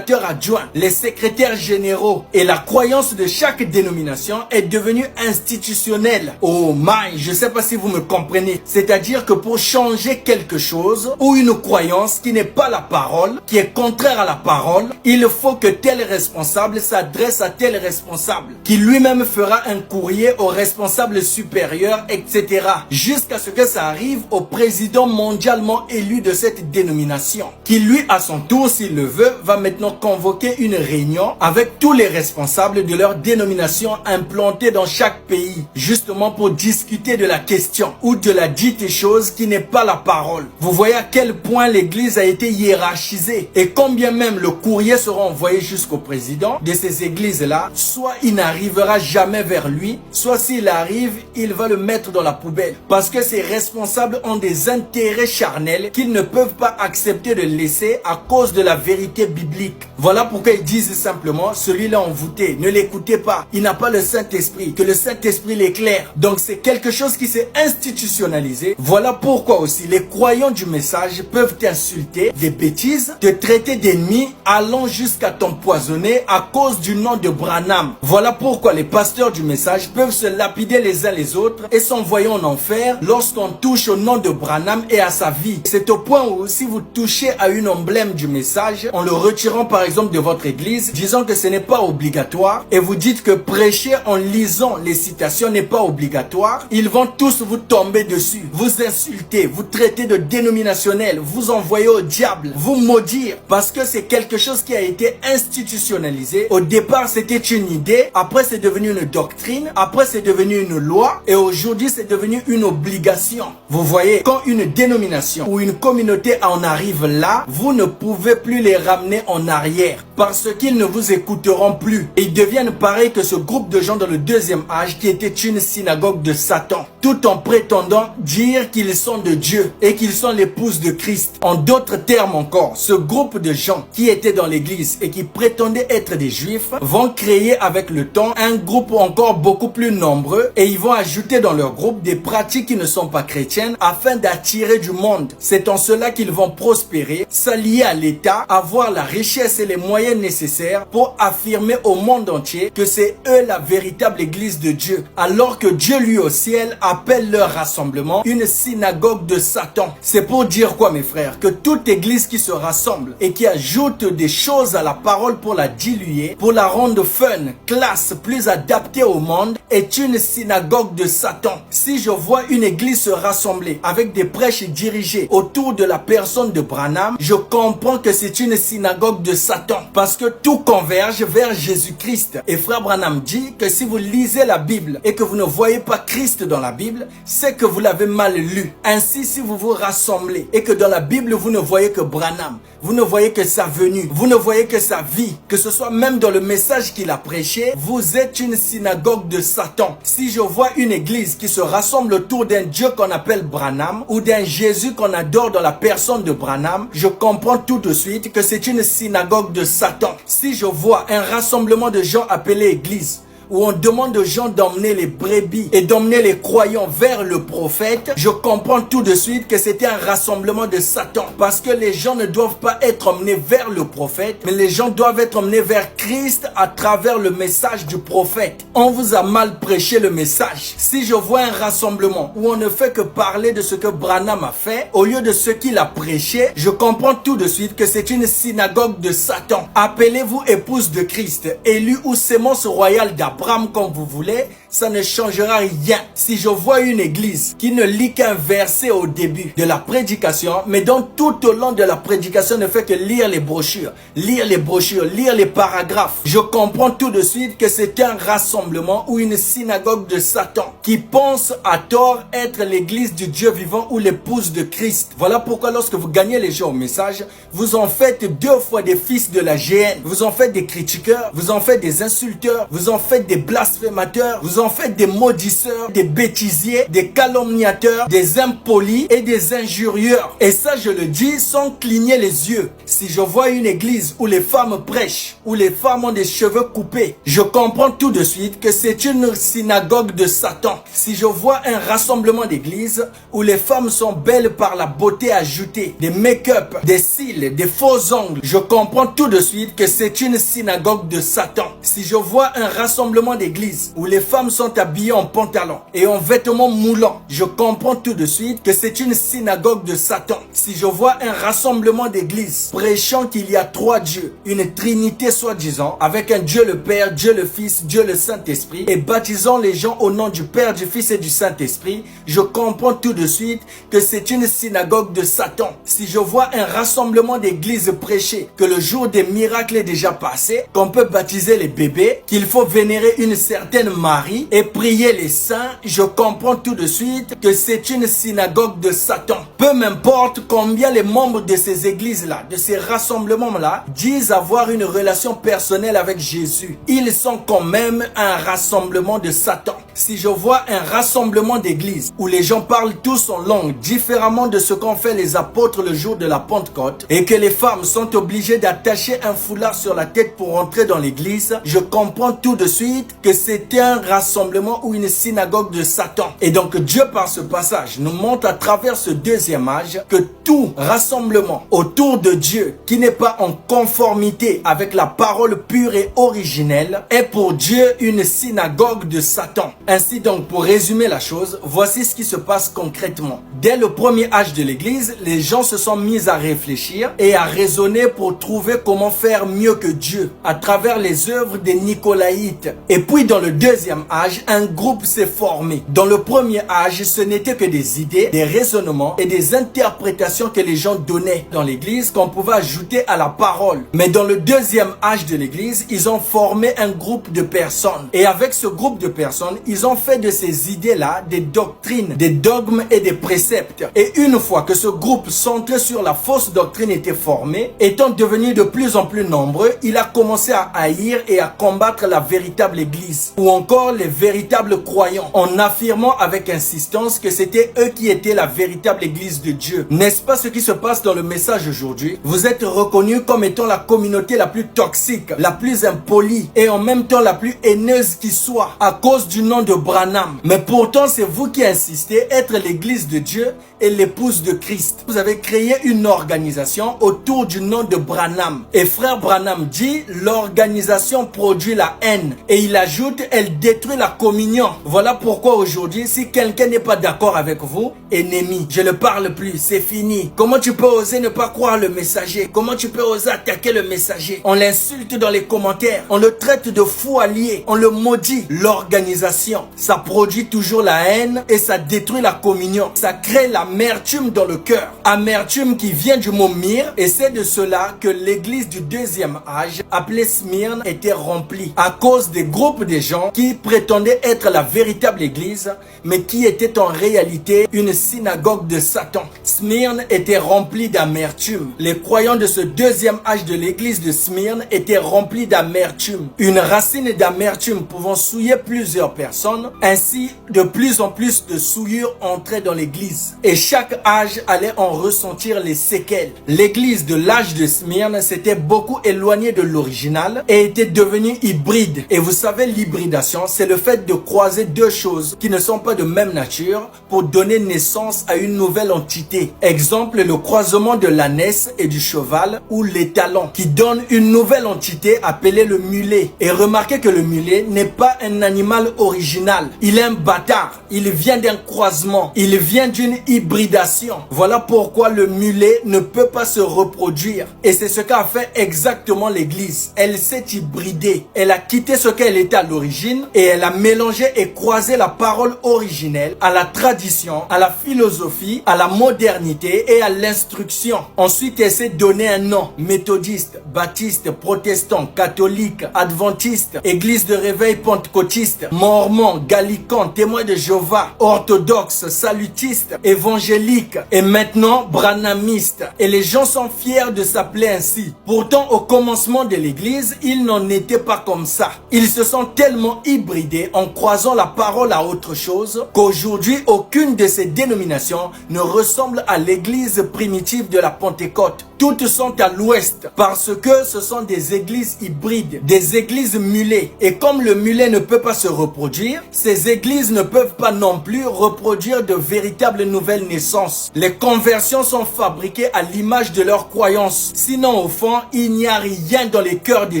adjoints, les secrétaires généraux. Et la croyance de chaque dénomination est devenue institutionnelle. Oh my, je ne sais pas si vous me comprenez. C'est-à-dire que pour changer quelque chose ou une croyance qui n'est pas la parole, qui est contraire à la parole, il faut que tel responsable s'adresse à tel responsable, qui lui-même fera un courrier au responsable supérieur, etc. Jusqu'à ce que ça arrive au président mondialement élu de cette dénomination, qui lui, à son tour, s'il le veut, va maintenant convoquer une réunion avec tous les responsables de leur dénomination implantée dans chaque pays, justement pour discuter de la question ou de la dite chose qui n'est pas la parole. Vous voyez à quel point l'église a été hiérarchisée et combien même le courrier sera envoyé jusqu'au président de ces églises-là, soit il n'arrivera jamais vers lui, soit s'il arrive, il va le mettre dans la poubelle. Parce que ces responsables ont des intérêts charnels qu'ils ne peuvent pas accepter de laisser à cause de la vérité biblique. Voilà pourquoi ils disent simplement, celui-là envoûté, ne l'écoutez pas. Il n'a pas le Saint-Esprit, que le Saint-Esprit l'éclaire. Donc c'est quelque chose qui s'est institutionnalisé. Voilà pourquoi aussi les croyants du message peuvent t'insulter des bêtises, te traiter d'ennemi, allant jusqu'à t'empoisonner à cause du nom de Branham. Voilà pourquoi les pasteurs du message peuvent se lapider les uns les autres et s'envoyer en enfer lorsqu'on touche au nom de Branham et à sa vie. C'est au point où si vous touchez à une emblème du message, en le retirant par exemple de votre église, disant que ce n'est pas obligatoire, et vous dites que prêcher en lisant les citations n'est pas obligatoire, ils vont tous vous tomber dessus, vous insulter, vous traiter de dénominationnel, vous envoyer au diable, vous maudire, parce que c'est quelque chose qui a été institutionnalisé. Au départ, c'était une idée, après c'est devenu une doctrine, après c'est devenu une loi, et aujourd'hui c'est devenu une obligation. Vous voyez, quand une dénomination ou une communauté en arrive là, là, vous ne pouvez plus les ramener en arrière parce qu'ils ne vous écouteront plus. Et ils deviennent pareils que ce groupe de gens dans le deuxième âge qui était une synagogue de Satan, tout en prétendant dire qu'ils sont de Dieu et qu'ils sont l'épouse de Christ. En d'autres termes encore, ce groupe de gens qui étaient dans l'église et qui prétendaient être des juifs vont créer avec le temps un groupe encore beaucoup plus nombreux et ils vont ajouter dans leur groupe des pratiques qui ne sont pas chrétiennes afin d'attirer du monde. C'est en cela qu'ils vont prospérer, s'allier à l'État, avoir la richesse et les moyens nécessaires pour affirmer au monde entier que c'est eux la véritable église de Dieu, alors que Dieu lui au ciel appelle leur rassemblement une synagogue de Satan. C'est pour dire quoi mes frères? Que toute église qui se rassemble et qui ajoute des choses à la parole pour la diluer, pour la rendre fun, classe, plus adaptée au monde, est une synagogue de Satan. Si je vois une église se rassembler avec des prêches dirigés autour de la personne de Branham, je comprends que c'est une synagogue de Satan, parce que tout converge vers Jésus-Christ. Et frère Branham dit que si vous lisez la Bible et que vous ne voyez pas Christ dans la Bible, c'est que vous l'avez mal lu. Ainsi, si vous vous rassemblez et que dans la Bible vous ne voyez que Branham, vous ne voyez que sa venue, vous ne voyez que sa vie, que ce soit même dans le message qu'il a prêché, vous êtes une synagogue de Satan. Si je vois une église qui se rassemble autour d'un Dieu qu'on appelle Branham ou d'un Jésus qu'on adore dans la personne de Branham, je comprends tout de suite que c'est une synagogue de Satan. Si je vois un rassemblement de gens appelés église, où on demande aux gens d'emmener les brebis et d'emmener les croyants vers le prophète, je comprends tout de suite que c'était un rassemblement de Satan. Parce que les gens ne doivent pas être emmenés vers le prophète, mais les gens doivent être emmenés vers Christ à travers le message du prophète. On vous a mal prêché le message. Si je vois un rassemblement où on ne fait que parler de ce que Branham a fait, au lieu de ce qu'il a prêché, je comprends tout de suite que c'est une synagogue de Satan. Appelez-vous épouse de Christ, élue ou sémence royale d'Abraham, comme vous voulez, ça ne changera rien. Si je vois une église qui ne lit qu'un verset au début de la prédication, mais dont tout au long de la prédication ne fait que lire les brochures, lire les paragraphes, je comprends tout de suite que c'est un rassemblement ou une synagogue de Satan qui pense à tort être l'église du Dieu vivant ou l'épouse de Christ. Voilà pourquoi lorsque vous gagnez les gens au message, vous en faites deux fois des fils de la GN, vous en faites des critiqueurs, vous en faites des insulteurs, vous en faites des blasphémateurs, vous en faites des maudisseurs, des bêtisiers, des calomniateurs, des impolis et des injurieurs. Et ça, je le dis sans cligner les yeux. Si je vois une église où les femmes prêchent, où les femmes ont des cheveux coupés, je comprends tout de suite que c'est une synagogue de Satan. Si je vois un rassemblement d'églises où les femmes sont belles par la beauté ajoutée, des make-up, des cils, des faux ongles, je comprends tout de suite que c'est une synagogue de Satan. Si je vois un rassemblement d'église où les femmes sont habillées en pantalon et en vêtements moulants, je comprends tout de suite que c'est une synagogue de Satan. Si je vois un rassemblement d'église prêchant qu'il y a trois dieux, une trinité soi-disant, avec un Dieu le Père, Dieu le Fils, Dieu le Saint-Esprit, et baptisant les gens au nom du Père, du Fils et du Saint-Esprit, je comprends tout de suite que c'est une synagogue de Satan. Si je vois un rassemblement d'église prêcher que le jour des miracles est déjà passé, qu'on peut baptiser les bébés, qu'il faut vénérer une certaine Marie et prier les saints, je comprends tout de suite que c'est une synagogue de Satan. Peu m'importe combien les membres de ces églises-là, de ces rassemblements-là, disent avoir une relation personnelle avec Jésus, ils sont quand même un rassemblement de Satan. Si je vois un rassemblement d'églises où les gens parlent tous en langue différemment de ce qu'ont fait les apôtres le jour de la Pentecôte et que les femmes sont obligées d'attacher un foulard sur la tête pour entrer dans l'église, je comprends tout de suite que c'était un rassemblement ou une synagogue de Satan. Et donc Dieu par ce passage nous montre à travers ce deuxième âge que tout rassemblement autour de Dieu qui n'est pas en conformité avec la parole pure et originelle est pour Dieu une synagogue de Satan. Ainsi donc, pour résumer la chose, voici ce qui se passe concrètement. Dès le premier âge de l'église, les gens se sont mis à réfléchir et à raisonner pour trouver comment faire mieux que Dieu à travers les œuvres des Nicolaïtes. Et puis dans le deuxième âge, un groupe s'est formé. Dans le premier âge, ce n'était que des idées, des raisonnements et des interprétations que les gens donnaient dans l'église qu'on pouvait ajouter à la parole. Mais dans le deuxième âge de l'église, ils ont formé un groupe de personnes. Et avec ce groupe de personnes, ils ont fait de ces idées-là des doctrines, des dogmes et des préceptes. Et une fois que ce groupe centré sur la fausse doctrine était formé, étant devenu de plus en plus nombreux, il a commencé à haïr et à combattre la véritable église, ou encore les véritables croyants, en affirmant avec insistance que c'était eux qui étaient la véritable église de Dieu. N'est-ce pas ce qui se passe dans le message aujourd'hui? Vous êtes reconnus comme étant la communauté la plus toxique, la plus impolie et en même temps la plus haineuse qui soit à cause du nom de Branham. Mais pourtant, c'est vous qui insistez être l'église de Dieu et l'épouse de Christ. Vous avez créé une organisation autour du nom de Branham. Et frère Branham dit, l'organisation produit la haine. Et il ajoute, elle détruit la communion. Voilà pourquoi aujourd'hui, si quelqu'un n'est pas d'accord avec vous, ennemi, je ne parle plus, c'est fini. Comment tu peux oser ne pas croire le messager? Comment tu peux oser attaquer le messager? On l'insulte dans les commentaires, on le traite de fou allié, on le maudit. L'organisation, ça produit toujours la haine et ça détruit la communion. Ça crée l'amertume dans le cœur. Amertume qui vient du mot myrrhe, et c'est de cela que l'église du deuxième âge, appelée Smyrne, était remplie. À cause des groupes de gens qui prétendaient être la véritable église, mais qui étaient en réalité une synagogue de Satan. Smyrne était remplie d'amertume. Les croyants de ce deuxième âge de l'église de Smyrne étaient remplis d'amertume. Une racine d'amertume pouvant souiller plusieurs personnes. Ainsi, de plus en plus de souillures entraient dans l'église. Et chaque âge allait en ressentir les séquelles. L'église de l'âge de Smyrne s'était beaucoup éloignée de l'original et était devenue hybride. Et vous savez, l'hybridation, c'est le fait de croiser deux choses qui ne sont pas de même nature pour donner naissance à une nouvelle entité. Exemple, le croisement de l'ânesse et du cheval ou l'étalon qui donne une nouvelle entité appelée le mulet. Et remarquez que le mulet n'est pas un animal original. Il est un bâtard. Il vient d'un croisement. Il vient d'une hybridation. Voilà pourquoi le mulet ne peut pas se reproduire. Et c'est ce qu'a fait exactement l'église. Elle s'est hybridée. Elle a quitté ce qu'elle était à l'origine et elle a mélangé et croisé la parole originelle à la tradition, à la philosophie, à la modernité et à l'instruction. Ensuite, elle s'est donné un nom: méthodiste, baptiste, protestant, catholique, adventiste, église de réveil pentecôtiste, mormon, gallican, témoin de Jéhovah, orthodoxe, salutiste, évangélique et maintenant branhamiste. Et les gens sont fiers de s'appeler ainsi. Pourtant, au commencement de l'église, ils n'en étaient pas comme ça. Ils se sont tellement hybridés en croisant la parole à autre chose qu'aujourd'hui, aucune de ces dénominations ne ressemble à l'église primitive de la Pentecôte. Toutes sont à l'ouest parce que ce sont des églises hybrides, des églises mulets. Et comme le mulet ne peut pas se reproduire, ces églises ne peuvent pas non plus reproduire de véritables nouvelles naissances. Les conversions sont fabriquées à l'image de leurs croyances. Sinon, au fond, il n'y a rien dans les cœurs des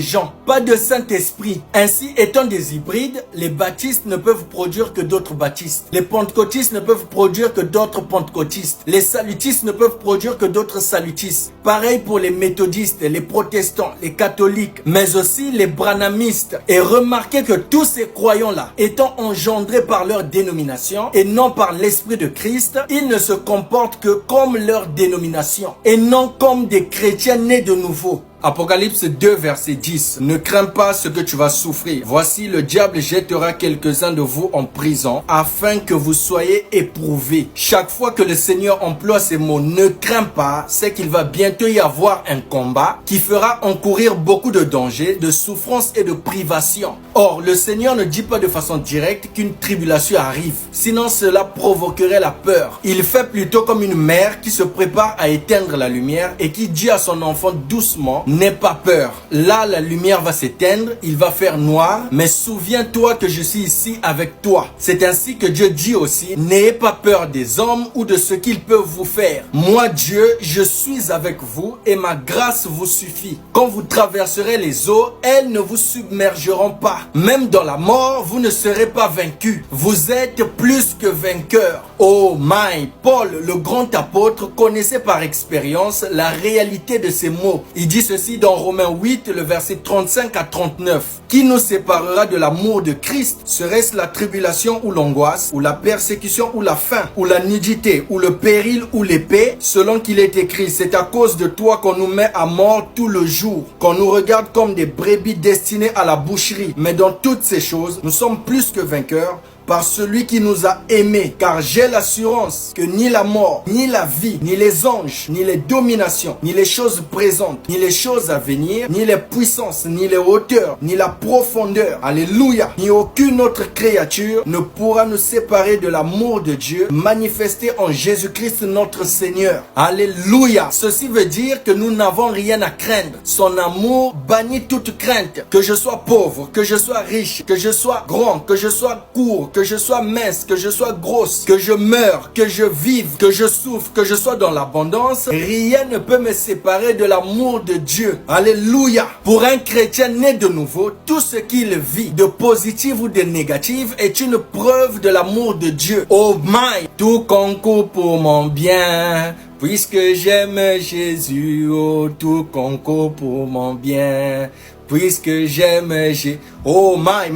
gens. Pas de Saint-Esprit. Ainsi, étant des hybrides, les baptistes ne peuvent produire que d'autres baptistes. Les pentecôtistes ne peuvent produire que d'autres pentecôtistes. Les salutistes ne peuvent produire que d'autres salutistes. Pareil pour les méthodistes, les protestants, les catholiques, mais aussi les branhamistes. Et remarquez que tous ces croyants-là, étant engendrés par leur dénomination et non par l'Esprit de Christ, ils ne se comportent que comme leur dénomination et non comme des chrétiens nés de nouveau. Apocalypse 2 verset 10. Ne crains pas ce que tu vas souffrir. Voici, le diable jettera quelques-uns de vous en prison afin que vous soyez éprouvés. Chaque fois que le Seigneur emploie ces mots, ne crains pas, c'est qu'il va bientôt y avoir un combat qui fera encourir beaucoup de dangers, de souffrances et de privations. Or, le Seigneur ne dit pas de façon directe qu'une tribulation arrive. Sinon, cela provoquerait la peur. Il fait plutôt comme une mère qui se prépare à éteindre la lumière et qui dit à son enfant doucement: n'aie pas peur. Là, la lumière va s'éteindre, il va faire noir, mais souviens-toi que je suis ici avec toi. C'est ainsi que Dieu dit aussi: n'ayez pas peur des hommes ou de ce qu'ils peuvent vous faire. Moi, Dieu, je suis avec vous et ma grâce vous suffit. Quand vous traverserez les eaux, elles ne vous submergeront pas. Même dans la mort, vous ne serez pas vaincus. Vous êtes plus que vainqueurs. Oh my, Paul, le grand apôtre, connaissait par expérience la réalité de ces mots. Il dit ceci dans Romains 8, le verset 35 à 39. Qui nous séparera de l'amour de Christ? Serait-ce la tribulation ou l'angoisse, ou la persécution ou la faim, ou la nudité, ou le péril ou l'épée? Selon qu'il est écrit, c'est à cause de toi qu'on nous met à mort tout le jour, qu'on nous regarde comme des brebis destinées à la boucherie. Mais dans toutes ces choses, nous sommes plus que vainqueurs par celui qui nous a aimés, car j'ai l'assurance que ni la mort, ni la vie, ni les anges, ni les dominations, ni les choses présentes, ni les choses à venir, ni les puissances, ni les hauteurs, ni la profondeur, alléluia, ni aucune autre créature ne pourra nous séparer de l'amour de Dieu manifesté en Jésus-Christ notre Seigneur. Alléluia. Ceci veut dire que nous n'avons rien à craindre. Son amour bannit toute crainte. Que je sois pauvre, que je sois riche, que je sois grand, que je sois court, que je sois mince, que je sois grosse, que je meure, que je vive, que je souffre, que je sois dans l'abondance, rien ne peut me séparer de l'amour de Dieu. Alléluia. Pour un chrétien né de nouveau, tout ce qu'il vit, de positif ou de négatif, est une preuve de l'amour de Dieu. Oh my, tout concourt pour mon bien. Puisque j'aime Jésus, oh, tout concourt pour mon bien. Puisque j'aime Jésus. Oh my,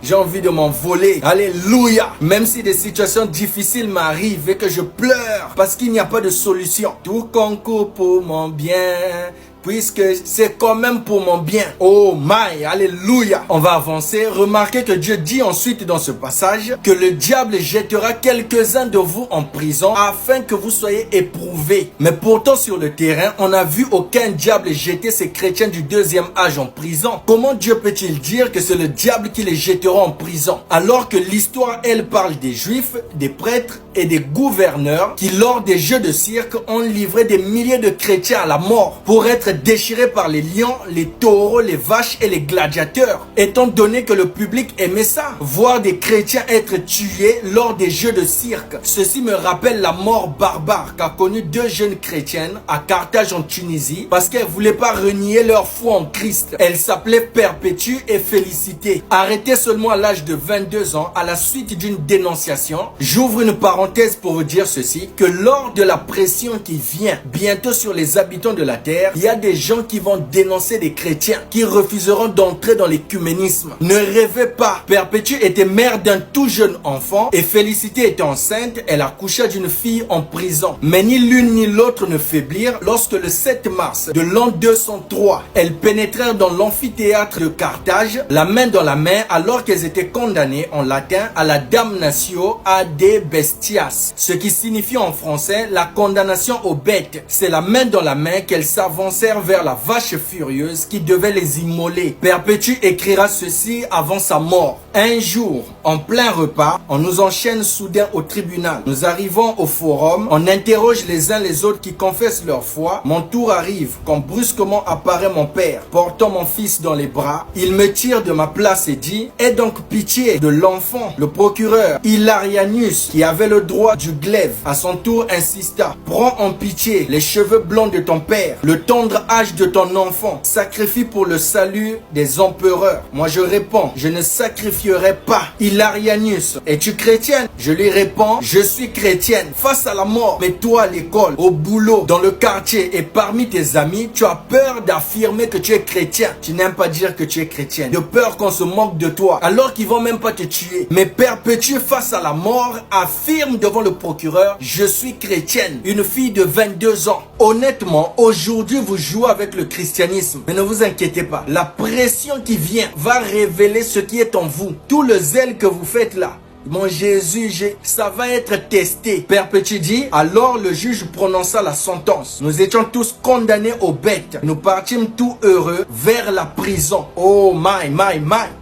j'ai envie de m'envoler. Alléluia. Même si des situations difficiles m'arrivent et que je pleure parce qu'il n'y a pas de solution. Tout concourt pour mon bien. Puisque c'est quand même pour mon bien. Oh my, alléluia. On va avancer. Remarquez que Dieu dit ensuite dans ce passage que le diable jettera quelques-uns de vous en prison afin que vous soyez éprouvés. Mais pourtant sur le terrain, on n'a vu aucun diable jeter ces chrétiens du deuxième âge en prison. Comment Dieu peut-il dire que c'est le diable qui les jettera en prison? Alors que l'histoire, elle parle des juifs, des prêtres et des gouverneurs qui lors des jeux de cirque ont livré des milliers de chrétiens à la mort pour être déchirés par les lions, les taureaux, les vaches et les gladiateurs. Étant donné que le public aimait ça, voir des chrétiens être tués lors des jeux de cirque. Ceci me rappelle la mort barbare qu'a connue deux jeunes chrétiennes à Carthage en Tunisie parce qu'elles ne voulaient pas renier leur foi en Christ. Elles s'appelaient Perpétue et Félicité. Arrêtées seulement à l'âge de 22 ans à la suite d'une dénonciation. J'ouvre une parenthèse pour vous dire ceci, que lors de la pression qui vient bientôt sur les habitants de la terre, il y a des gens qui vont dénoncer des chrétiens, qui refuseront d'entrer dans l'écuménisme. Ne rêvez pas. Perpétue était mère d'un tout jeune enfant et Félicité était enceinte. Elle accoucha d'une fille en prison. Mais ni l'une ni l'autre ne faiblirent lorsque le 7 mars de l'an 203, elles pénétrèrent dans l'amphithéâtre de Carthage, la main dans la main, alors qu'elles étaient condamnées en latin à la damnatio ad bestias, ce qui signifie en français la condamnation aux bêtes. C'est la main dans la main qu'elles s'avancèrent vers la vache furieuse qui devait les immoler. Perpétue écrira ceci avant sa mort. Un jour, en plein repas, on nous enchaîne soudain au tribunal. Nous arrivons au forum, on interroge les uns les autres qui confessent leur foi. Mon tour arrive, quand brusquement apparaît mon père, portant mon fils dans les bras. Il me tire de ma place et dit, « Aie donc pitié de l'enfant. » Le procureur, Hilarianus, qui avait le droit du glaive, à son tour insista, « Prends en pitié les cheveux blancs de ton père, le tendre âge de ton enfant, sacrifie pour le salut des empereurs. » Moi je réponds, « Je ne sacrifierai pas. » Hilarianus, « Es-tu chrétienne? » Je lui réponds, « Je suis chrétienne. » Face à la mort, mais toi à l'école, au boulot, dans le quartier et parmi tes amis, tu as peur d'affirmer que tu es chrétien. Tu n'aimes pas dire que tu es chrétienne, de peur qu'on se moque de toi, alors qu'ils vont même pas te tuer. Mais Perpétue face à la mort affirme devant le procureur, « Je suis chrétienne. » Une fille de 22 ans. Honnêtement, aujourd'hui vous jouez avec le christianisme. Mais ne vous inquiétez pas, la pression qui vient va révéler ce qui est en vous. Tout le zèle que vous faites là, mon Jésus, ça va être testé. Perpétue dit, alors le juge prononça la sentence. Nous étions tous condamnés aux bêtes. Nous partîmes tout heureux vers la prison. Oh my.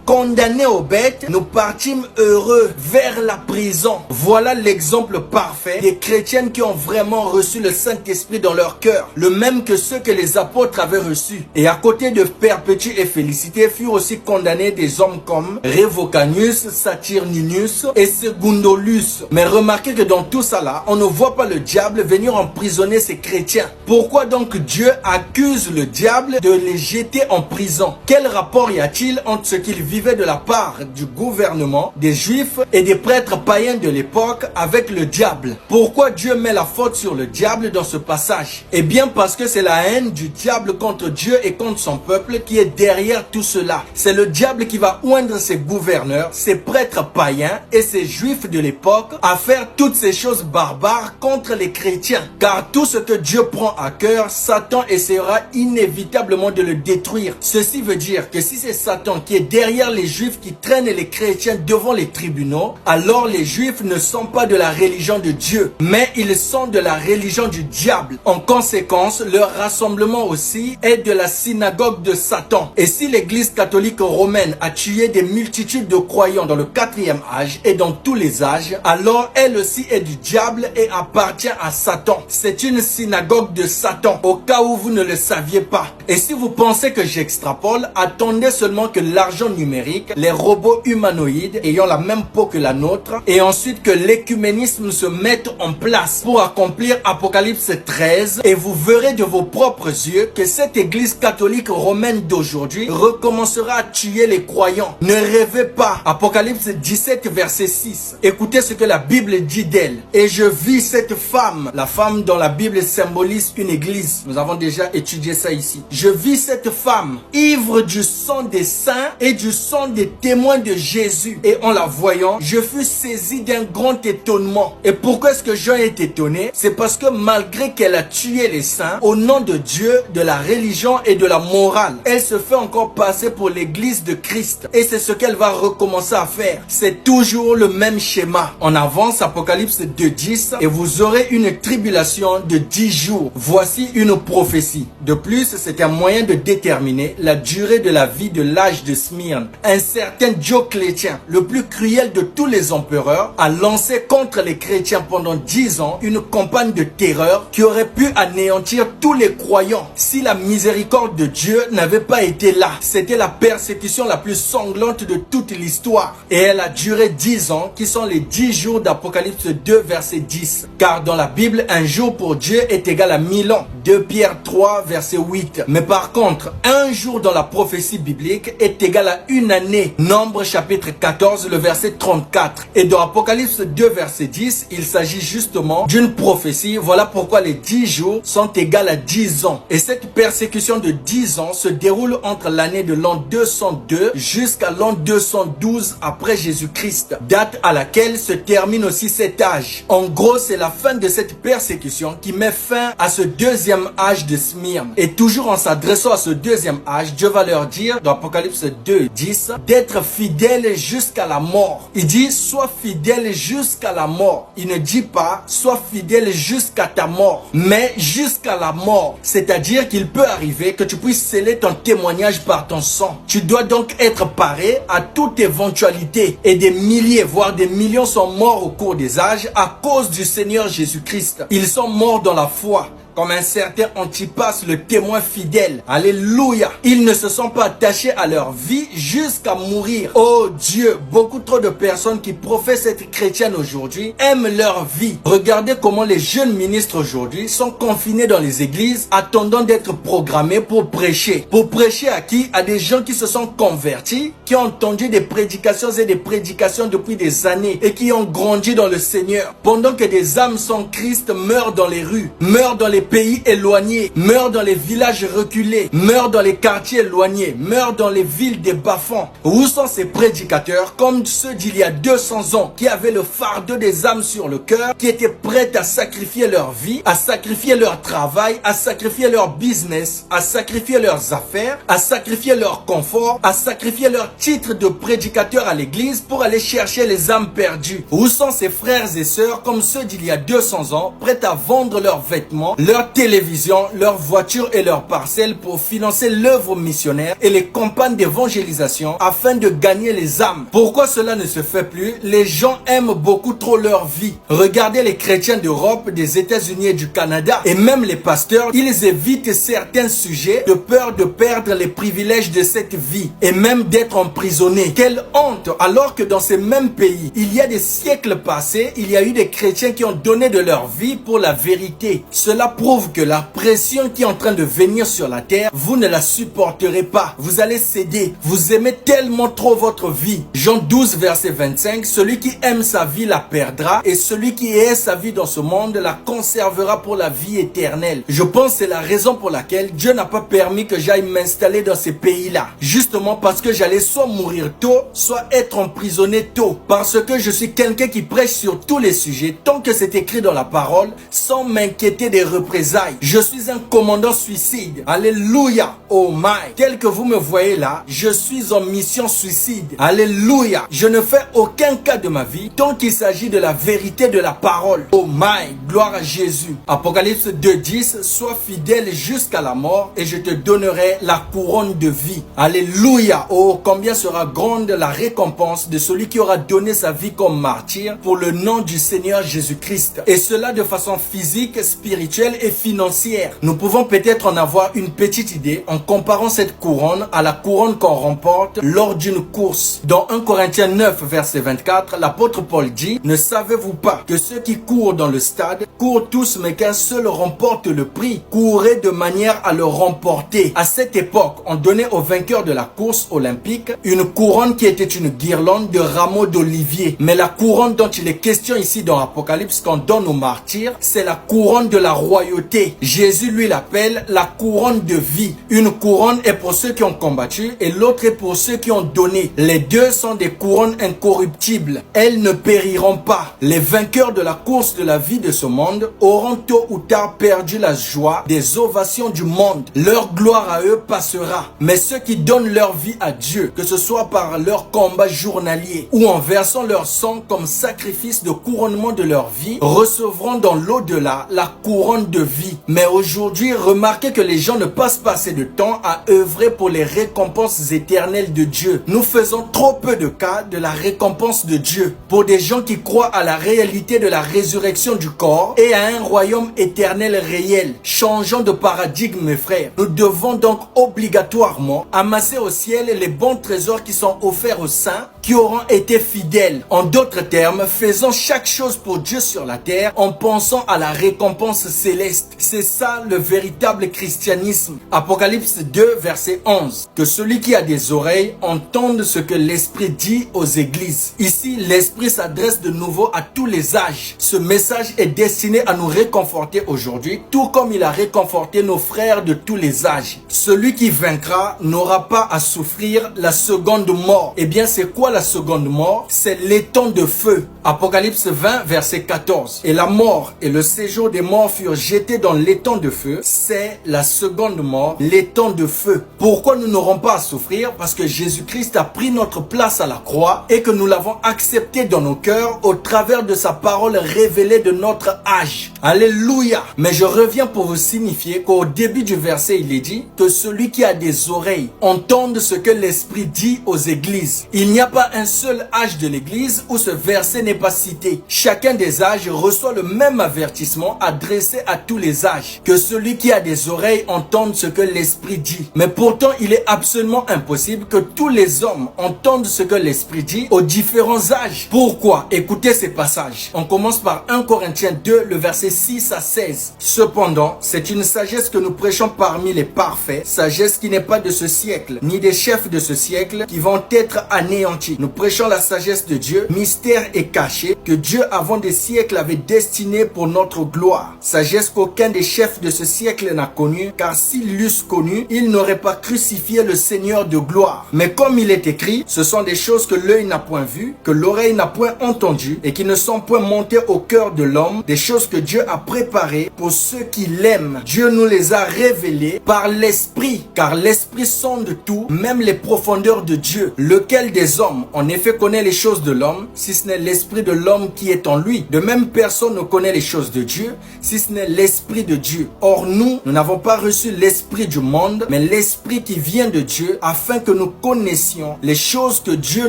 Condamnés aux bêtes, nous partîmes heureux vers la prison. Voilà l'exemple parfait des chrétiennes qui ont vraiment reçu le Saint-Esprit dans leur cœur. Le même que ceux que les apôtres avaient reçus. Et à côté de Perpétue et Félicité furent aussi condamnés des hommes comme Révocanus, Saturninus et Secundolus. Mais remarquez que dans tout ça là, on ne voit pas le diable venir emprisonner ces chrétiens. Pourquoi donc Dieu accuse le diable de les jeter en prison? Quel rapport y a-t-il entre ce qu'ils vivent vivait de la part du gouvernement, des juifs et des prêtres païens de l'époque avec le diable. Pourquoi Dieu met la faute sur le diable dans ce passage? Eh bien parce que c'est la haine du diable contre Dieu et contre son peuple qui est derrière tout cela. C'est le diable qui va oindre ses gouverneurs, ses prêtres païens et ses juifs de l'époque à faire toutes ces choses barbares contre les chrétiens. Car tout ce que Dieu prend à cœur, Satan essaiera inévitablement de le détruire. Ceci veut dire que si c'est Satan qui est derrière les juifs qui traînent les chrétiens devant les tribunaux, alors les juifs ne sont pas de la religion de Dieu, mais ils sont de la religion du diable. En conséquence, leur rassemblement aussi est de la synagogue de Satan. Et si l'église catholique romaine a tué des multitudes de croyants dans le 4e âge et dans tous les âges, alors elle aussi est du diable et appartient à Satan. C'est une synagogue de Satan, au cas où vous ne le saviez pas. Et si vous pensez que j'extrapole, attendez seulement que l'argent numérique, les robots humanoïdes ayant la même peau que la nôtre, et ensuite que l'écuménisme se mette en place pour accomplir Apocalypse 13, et vous verrez de vos propres yeux que cette église catholique romaine d'aujourd'hui recommencera à tuer les croyants. Ne rêvez pas. Apocalypse 17 verset 6. Écoutez ce que la Bible dit d'elle. Et je vis cette femme. La femme dans la Bible symbolise une église. Nous avons déjà étudié ça ici. Je vis cette femme ivre du sang des saints et du sang des témoins de Jésus. Et en la voyant, je fus saisi d'un grand étonnement. Et pourquoi est-ce que Jean est étonné? C'est parce que malgré qu'elle a tué les saints, au nom de Dieu, de la religion et de la morale, elle se fait encore passer pour l'église de Christ. Et c'est ce qu'elle va recommencer à faire. C'est toujours le même schéma. On avance Apocalypse 2:10 et vous aurez une tribulation de 10 jours. Voici une prophétie. De plus, c'est un moyen de déterminer la durée de la vie de l'âge de Smyrne. Un certain Dioclétien, le plus cruel de tous les empereurs, a lancé contre les chrétiens pendant 10 ans une campagne de terreur qui aurait pu anéantir tous les croyants si la miséricorde de Dieu n'avait pas été là. C'était la persécution la plus sanglante de toute l'histoire. Et elle a duré 10 ans, qui sont les 10 jours d'Apocalypse 2, verset 10. Car dans la Bible, un jour pour Dieu est égal à 1000 ans. 2 Pierre 3, verset 8. Mais par contre, un jour dans la prophétie biblique est égal à une année. Nombre chapitre 14, le verset 34. Et dans Apocalypse 2, verset 10, il s'agit justement d'une prophétie. Voilà pourquoi les 10 jours sont égales à 10 ans. Et cette persécution de 10 ans se déroule entre l'année de l'an 202 jusqu'à l'an 212 après Jésus-Christ, date à laquelle se termine aussi cet âge. En gros, c'est la fin de cette persécution qui met fin à ce deuxième âge de Smyrne. Et toujours en s'adressant à ce deuxième âge, Dieu va leur dire dans Apocalypse 2, 10, d'être fidèle jusqu'à la mort. Il dit, sois fidèle jusqu'à la mort. Il ne dit pas, sois fidèle jusqu'à ta mort, mais jusqu'à la mort. C'est-à-dire qu'il peut arriver que tu puisses sceller ton témoignage par ton sang. Tu dois donc être paré à toute éventualité. Et des milliers, voire des millions sont morts au cours des âges à cause du Seigneur Jésus-Christ. Ils sont morts dans la foi, comme un certain Antipas, le témoin fidèle. Alléluia. Ils ne se sont pas attachés à leur vie jusqu'à mourir. Oh Dieu, beaucoup trop de personnes qui professent être chrétiennes aujourd'hui aiment leur vie. Regardez comment les jeunes ministres aujourd'hui sont confinés dans les églises, attendant d'être programmés pour prêcher. Pour prêcher à qui? À des gens qui se sont convertis, qui ont entendu des prédications et des prédications depuis des années et qui ont grandi dans le Seigneur. Pendant que des âmes sans Christ meurent dans les rues, meurent dans les pays éloignés, meurent dans les villages reculés, meurent dans les quartiers éloignés, meurent dans les villes des bas-fonds. Où sont ces prédicateurs comme ceux d'il y a 200 ans qui avaient le fardeau des âmes sur le cœur, qui étaient prêts à sacrifier leur vie, à sacrifier leur travail, à sacrifier leur business, à sacrifier leurs affaires, à sacrifier leur confort, à sacrifier leur titre de prédicateur à l'église pour aller chercher les âmes perdues? Où sont ces frères et sœurs comme ceux d'il y a 200 ans, prêts à vendre leurs vêtements, leur télévision, leur voiture et leurs parcelles pour financer l'œuvre missionnaire et les campagnes d'évangélisation afin de gagner les âmes? Pourquoi cela ne se fait plus? Les gens aiment beaucoup trop leur vie. Regardez les chrétiens d'Europe, des États-Unis et du Canada, et même les pasteurs, ils évitent certains sujets de peur de perdre les privilèges de cette vie et même d'être emprisonnés. Quelle honte! Alors que dans ces mêmes pays, il y a des siècles passés, il y a eu des chrétiens qui ont donné de leur vie pour la vérité. Cela prouve que la pression qui est en train de venir sur la terre, vous ne la supporterez pas. Vous allez céder. Vous aimez tellement trop votre vie. Jean 12, verset 25, celui qui aime sa vie la perdra et celui qui hait sa vie dans ce monde la conservera pour la vie éternelle. Je pense que c'est la raison pour laquelle Dieu n'a pas permis que j'aille m'installer dans ces pays-là. Justement parce que j'allais soit mourir tôt, soit être emprisonné tôt. Parce que je suis quelqu'un qui prêche sur tous les sujets, tant que c'est écrit dans la parole, sans m'inquiéter des représailles. Je suis un commandant suicide. Alléluia. Oh my. Tel que vous me voyez là, je suis en mission suicide. Alléluia. Je ne fais aucun cas de ma vie tant qu'il s'agit de la vérité de la parole. Oh my. Gloire à Jésus. Apocalypse 2:10, sois fidèle jusqu'à la mort et je te donnerai la couronne de vie. Alléluia. Oh, combien sera grande la récompense de celui qui aura donné sa vie comme martyr pour le nom du Seigneur Jésus-Christ. Et cela de façon physique, spirituelle et financière. Nous pouvons peut-être en avoir une petite idée en comparant cette couronne à la couronne qu'on remporte lors d'une course. Dans 1 Corinthiens 9, verset 24, l'apôtre Paul dit, « Ne savez-vous pas que ceux qui courent dans le stade courent tous, mais qu'un seul remporte le prix? Courez de manière à le remporter. » À cette époque, on donnait aux vainqueurs de la course olympique une couronne qui était une guirlande de rameaux d'olivier. Mais la couronne dont il est question ici dans l'Apocalypse qu'on donne aux martyrs, c'est la couronne de la royauté. Jésus lui l'appelle la couronne de vie. Une couronne est pour ceux qui ont combattu et l'autre est pour ceux qui ont donné. Les deux sont des couronnes incorruptibles. Elles ne périront pas. Les vainqueurs de la course de la vie de ce monde auront tôt ou tard perdu la joie des ovations du monde. Leur gloire à eux passera. Mais ceux qui donnent leur vie à Dieu, que ce soit par leur combat journalier ou en versant leur sang comme sacrifice de couronnement de leur vie, recevront dans l'au-delà la couronne de vie. Mais aujourd'hui, remarquez que les gens ne passent pas assez de temps à œuvrer pour les récompenses éternelles de Dieu. Nous faisons trop peu de cas de la récompense de Dieu pour des gens qui croient à la réalité de la résurrection du corps et à un royaume éternel réel. Changeons de paradigme, mes frères. Nous devons donc obligatoirement amasser au ciel les bons trésors qui sont offerts aux saints qui auront été fidèles. En d'autres termes, faisons chaque chose pour Dieu sur la terre en pensant à la récompense céleste. C'est ça le véritable christianisme. Apocalypse 2, verset 11. Que celui qui a des oreilles entende ce que l'Esprit dit aux églises. Ici, l'Esprit s'adresse de nouveau à tous les âges. Ce message est destiné à nous réconforter aujourd'hui, tout comme il a réconforté nos frères de tous les âges. Celui qui vaincra n'aura pas à souffrir la seconde mort. Eh bien, c'est quoi la seconde mort? C'est l'étang de feu. Apocalypse 20, verset 14. Et la mort et le séjour des morts furent jetés dans l'étang de feu. C'est la seconde mort, l'étang de feu. Pourquoi nous n'aurons pas à souffrir? Parce que Jésus-Christ a pris notre place à la croix et que nous l'avons accepté dans nos cœurs au travers de sa parole révélée de notre âge. Alléluia! Mais je reviens pour vous signifier qu'au début du verset, il est dit que celui qui a des oreilles entende ce que l'Esprit dit aux églises. Il n'y a pas un seul âge de l'église où ce verset n'est pas cité. Chacun des âges reçoit le même avertissement adressé à tous les âges. Que celui qui a des oreilles entende ce que l'Esprit dit. Mais pourtant, il est absolument impossible que tous les hommes entendent ce que l'Esprit dit aux différents âges. Pourquoi? Écoutez ces passages. On commence par 1 Corinthiens 2, le verset 6 à 16. Cependant, c'est une sagesse que nous prêchons parmi les parfaits, sagesse qui n'est pas de ce siècle, ni des chefs de ce siècle qui vont être anéantis. Nous prêchons la sagesse de Dieu, mystère et caché, que Dieu avant des siècles avait destiné pour notre gloire. Sagesse qu'aucun des chefs de ce siècle n'a connue, car s'ils l'eussent connue, ils n'auraient pas crucifié le Seigneur de gloire. Mais comme il est écrit, ce sont des choses que l'œil n'a point vues, que l'oreille n'a point entendues, et qui ne sont point montées au cœur de l'homme, des choses que Dieu a préparées pour ceux qui l'aiment. Dieu nous les a révélées par l'Esprit, car l'Esprit sonde tout, même les profondeurs de Dieu. Lequel des hommes, en effet, connaît les choses de l'homme, si ce n'est l'Esprit de l'homme qui est en lui? De même, personne ne connaît les choses de Dieu, si ce n'est l'Esprit de Dieu. Or, nous n'avons pas reçu l'Esprit du monde, mais l'Esprit qui vient de Dieu, afin que nous connaissions les choses que Dieu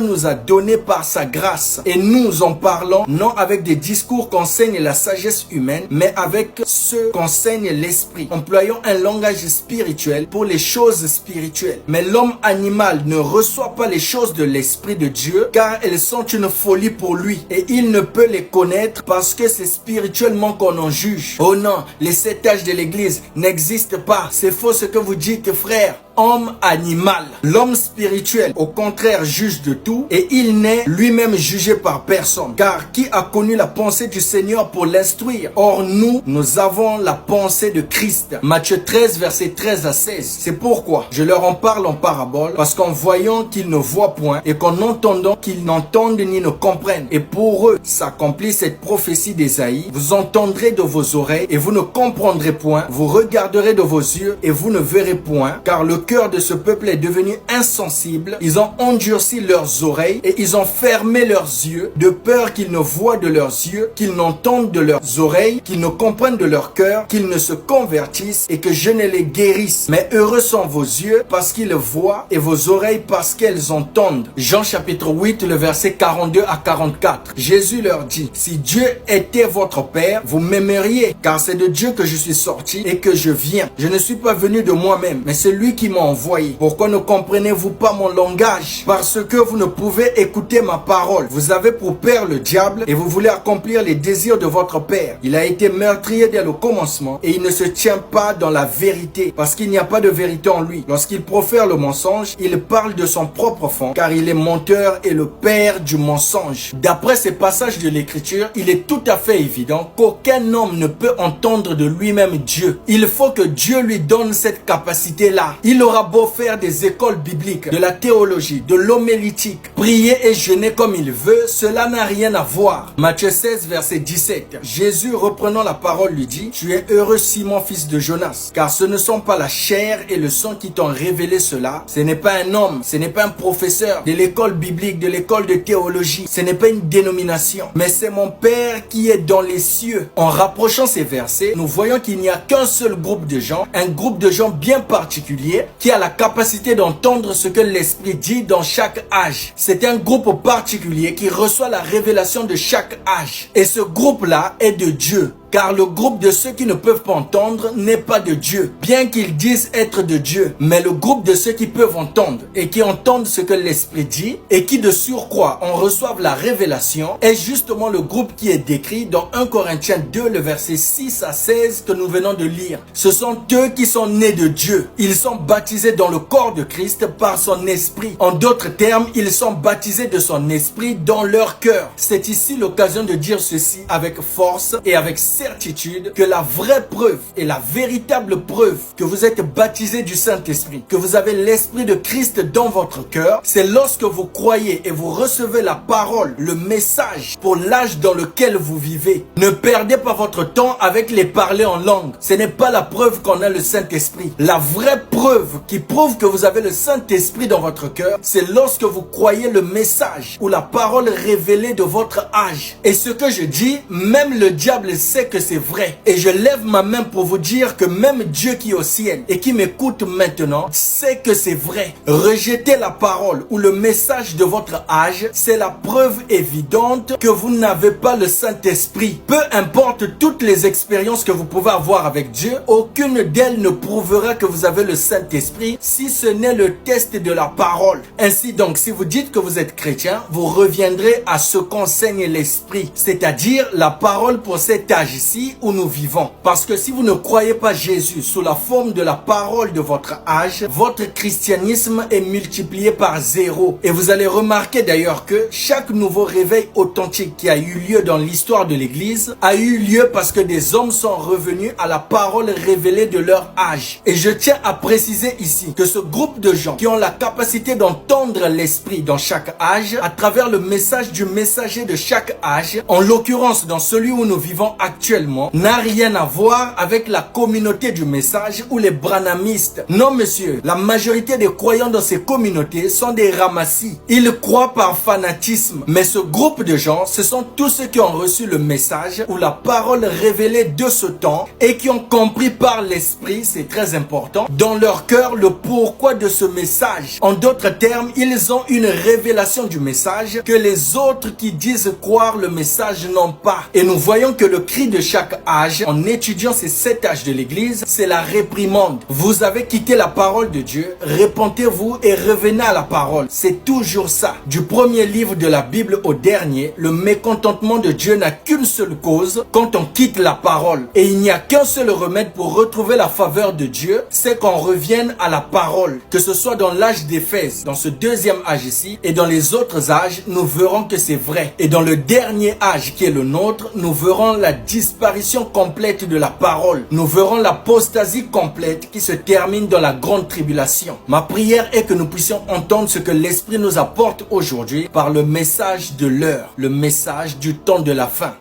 nous a données par sa grâce. Et nous en parlons non avec des discours qu'enseigne la sagesse humaine, mais avec ceux qu'enseigne l'Esprit. Employons un langage spirituel pour les choses spirituelles. Mais l'homme animal ne reçoit pas les choses de l'Esprit de Dieu, car elles sont une folie pour lui. Et il ne peut les connaître parce que c'est spirituellement qu'on en juge. Oh non, non, les 7 âges de l'église n'existent pas. C'est faux ce que vous dites, frère. Homme animal. L'homme spirituel, au contraire, juge de tout et il n'est lui-même jugé par personne. Car qui a connu la pensée du Seigneur pour l'instruire? Or nous avons la pensée de Christ. Matthieu 13, versets 13 à 16. C'est pourquoi je leur en parle en parabole, parce qu'en voyant qu'ils ne voient point et qu'en entendant qu'ils n'entendent ni ne comprennent. Et pour eux s'accomplit cette prophétie d'Ésaïe. Vous entendrez de vos oreilles et vous ne comprendrez point. Vous regarderez de vos yeux et vous ne verrez point. Car le cœur de ce peuple est devenu insensible. Ils ont endurci leurs oreilles et ils ont fermé leurs yeux, de peur qu'ils ne voient de leurs yeux, qu'ils n'entendent de leurs oreilles, qu'ils ne comprennent de leur cœur, qu'ils ne se convertissent et que je ne les guérisse. Mais heureux sont vos yeux parce qu'ils voient et vos oreilles parce qu'elles entendent. Jean chapitre 8, le verset 42 à 44. Jésus leur dit, si Dieu était votre Père, vous m'aimeriez, car c'est de Dieu que je suis sorti et que je viens. Je ne suis pas venu de moi-même, mais c'est lui qui m'a envoyé. Pourquoi ne comprenez-vous pas mon langage? Parce que vous ne pouvez écouter ma parole. Vous avez pour père le diable et vous voulez accomplir les désirs de votre père. Il a été meurtrier dès le commencement et il ne se tient pas dans la vérité parce qu'il n'y a pas de vérité en lui. Lorsqu'il profère le mensonge, il parle de son propre fond car il est menteur et le père du mensonge. D'après ces passages de l'écriture, il est tout à fait évident qu'aucun homme ne peut entendre de lui-même Dieu. Il faut que Dieu lui donne cette capacité-là. Il aura beau faire des écoles bibliques, de la théologie, de l'homélétique, prier et jeûner comme il veut, cela n'a rien à voir. Matthieu 16, verset 17. Jésus, reprenant la parole, lui dit, tu es heureux Simon, fils de Jonas, car ce ne sont pas la chair et le sang qui t'ont révélé cela. Ce n'est pas un homme, ce n'est pas un professeur de l'école biblique, de l'école de théologie, ce n'est pas une dénomination, mais c'est mon Père qui est dans les cieux. En rapprochant ces versets, nous voyons qu'il n'y a qu'un seul groupe de gens, un groupe de gens bien particulier, qui a la capacité d'entendre ce que l'Esprit dit dans chaque âge. C'est un groupe particulier qui reçoit la révélation de chaque âge. Et ce groupe-là est de Dieu. Car le groupe de ceux qui ne peuvent pas entendre n'est pas de Dieu, bien qu'ils disent être de Dieu. Mais le groupe de ceux qui peuvent entendre et qui entendent ce que l'Esprit dit et qui de surcroît en reçoivent la révélation est justement le groupe qui est décrit dans 1 Corinthiens 2, le verset 6 à 16 que nous venons de lire. Ce sont eux qui sont nés de Dieu. Ils sont baptisés dans le corps de Christ par son Esprit. En d'autres termes, ils sont baptisés de son Esprit dans leur cœur. C'est ici l'occasion de dire ceci avec force et avec certitude que la vraie preuve et la véritable preuve que vous êtes baptisé du Saint-Esprit, que vous avez l'Esprit de Christ dans votre cœur, c'est lorsque vous croyez et vous recevez la parole, le message pour l'âge dans lequel vous vivez. Ne perdez pas votre temps avec les parler en langue. Ce n'est pas la preuve qu'on a le Saint-Esprit. La vraie preuve qui prouve que vous avez le Saint-Esprit dans votre cœur, c'est lorsque vous croyez le message ou la parole révélée de votre âge. Et ce que je dis, même le diable sait que c'est vrai. Et je lève ma main pour vous dire que même Dieu qui est au ciel et qui m'écoute maintenant sait que c'est vrai. Rejeter la parole ou le message de votre âge, c'est la preuve évidente que vous n'avez pas le Saint-Esprit. Peu importe toutes les expériences que vous pouvez avoir avec Dieu, aucune d'elles ne prouvera que vous avez le Saint-Esprit si ce n'est le test de la parole. Ainsi donc, si vous dites que vous êtes chrétien, vous reviendrez à ce qu'enseigne l'Esprit, c'est-à-dire la parole pour cet âge ici où nous vivons. Parce que si vous ne croyez pas Jésus sous la forme de la parole de votre âge, votre christianisme est multiplié par 0. Et vous allez remarquer d'ailleurs que chaque nouveau réveil authentique qui a eu lieu dans l'histoire de l'Église a eu lieu parce que des hommes sont revenus à la parole révélée de leur âge. Et je tiens à préciser ici que ce groupe de gens qui ont la capacité d'entendre l'Esprit dans chaque âge à travers le message du messager de chaque âge, en l'occurrence dans celui où nous vivons actuellement, n'a rien à voir avec la communauté du message ou les branhamistes. Non monsieur, la majorité des croyants dans ces communautés sont des ramassis. Ils croient par fanatisme. Mais ce groupe de gens, ce sont tous ceux qui ont reçu le message ou la parole révélée de ce temps et qui ont compris par l'Esprit, c'est très important, dans leur cœur le pourquoi de ce message. En d'autres termes, ils ont une révélation du message que les autres qui disent croire le message n'ont pas. Et nous voyons que le cri de chaque âge, en étudiant ces 7 âges de l'Église, c'est la réprimande. Vous avez quitté la parole de Dieu, repentez-vous et revenez à la parole. C'est toujours ça. Du premier livre de la Bible au dernier, le mécontentement de Dieu n'a qu'une seule cause quand on quitte la parole. Et il n'y a qu'un seul remède pour retrouver la faveur de Dieu, c'est qu'on revienne à la parole. Que ce soit dans l'âge d'Éphèse, dans ce deuxième âge ici, et dans les autres âges, nous verrons que c'est vrai. Et dans le dernier âge qui est le nôtre, nous verrons la disparition complète de la parole. Nous verrons l'apostasie complète qui se termine dans la grande tribulation. Ma prière est que nous puissions entendre ce que l'Esprit nous apporte aujourd'hui par le message de l'heure, le message du temps de la fin.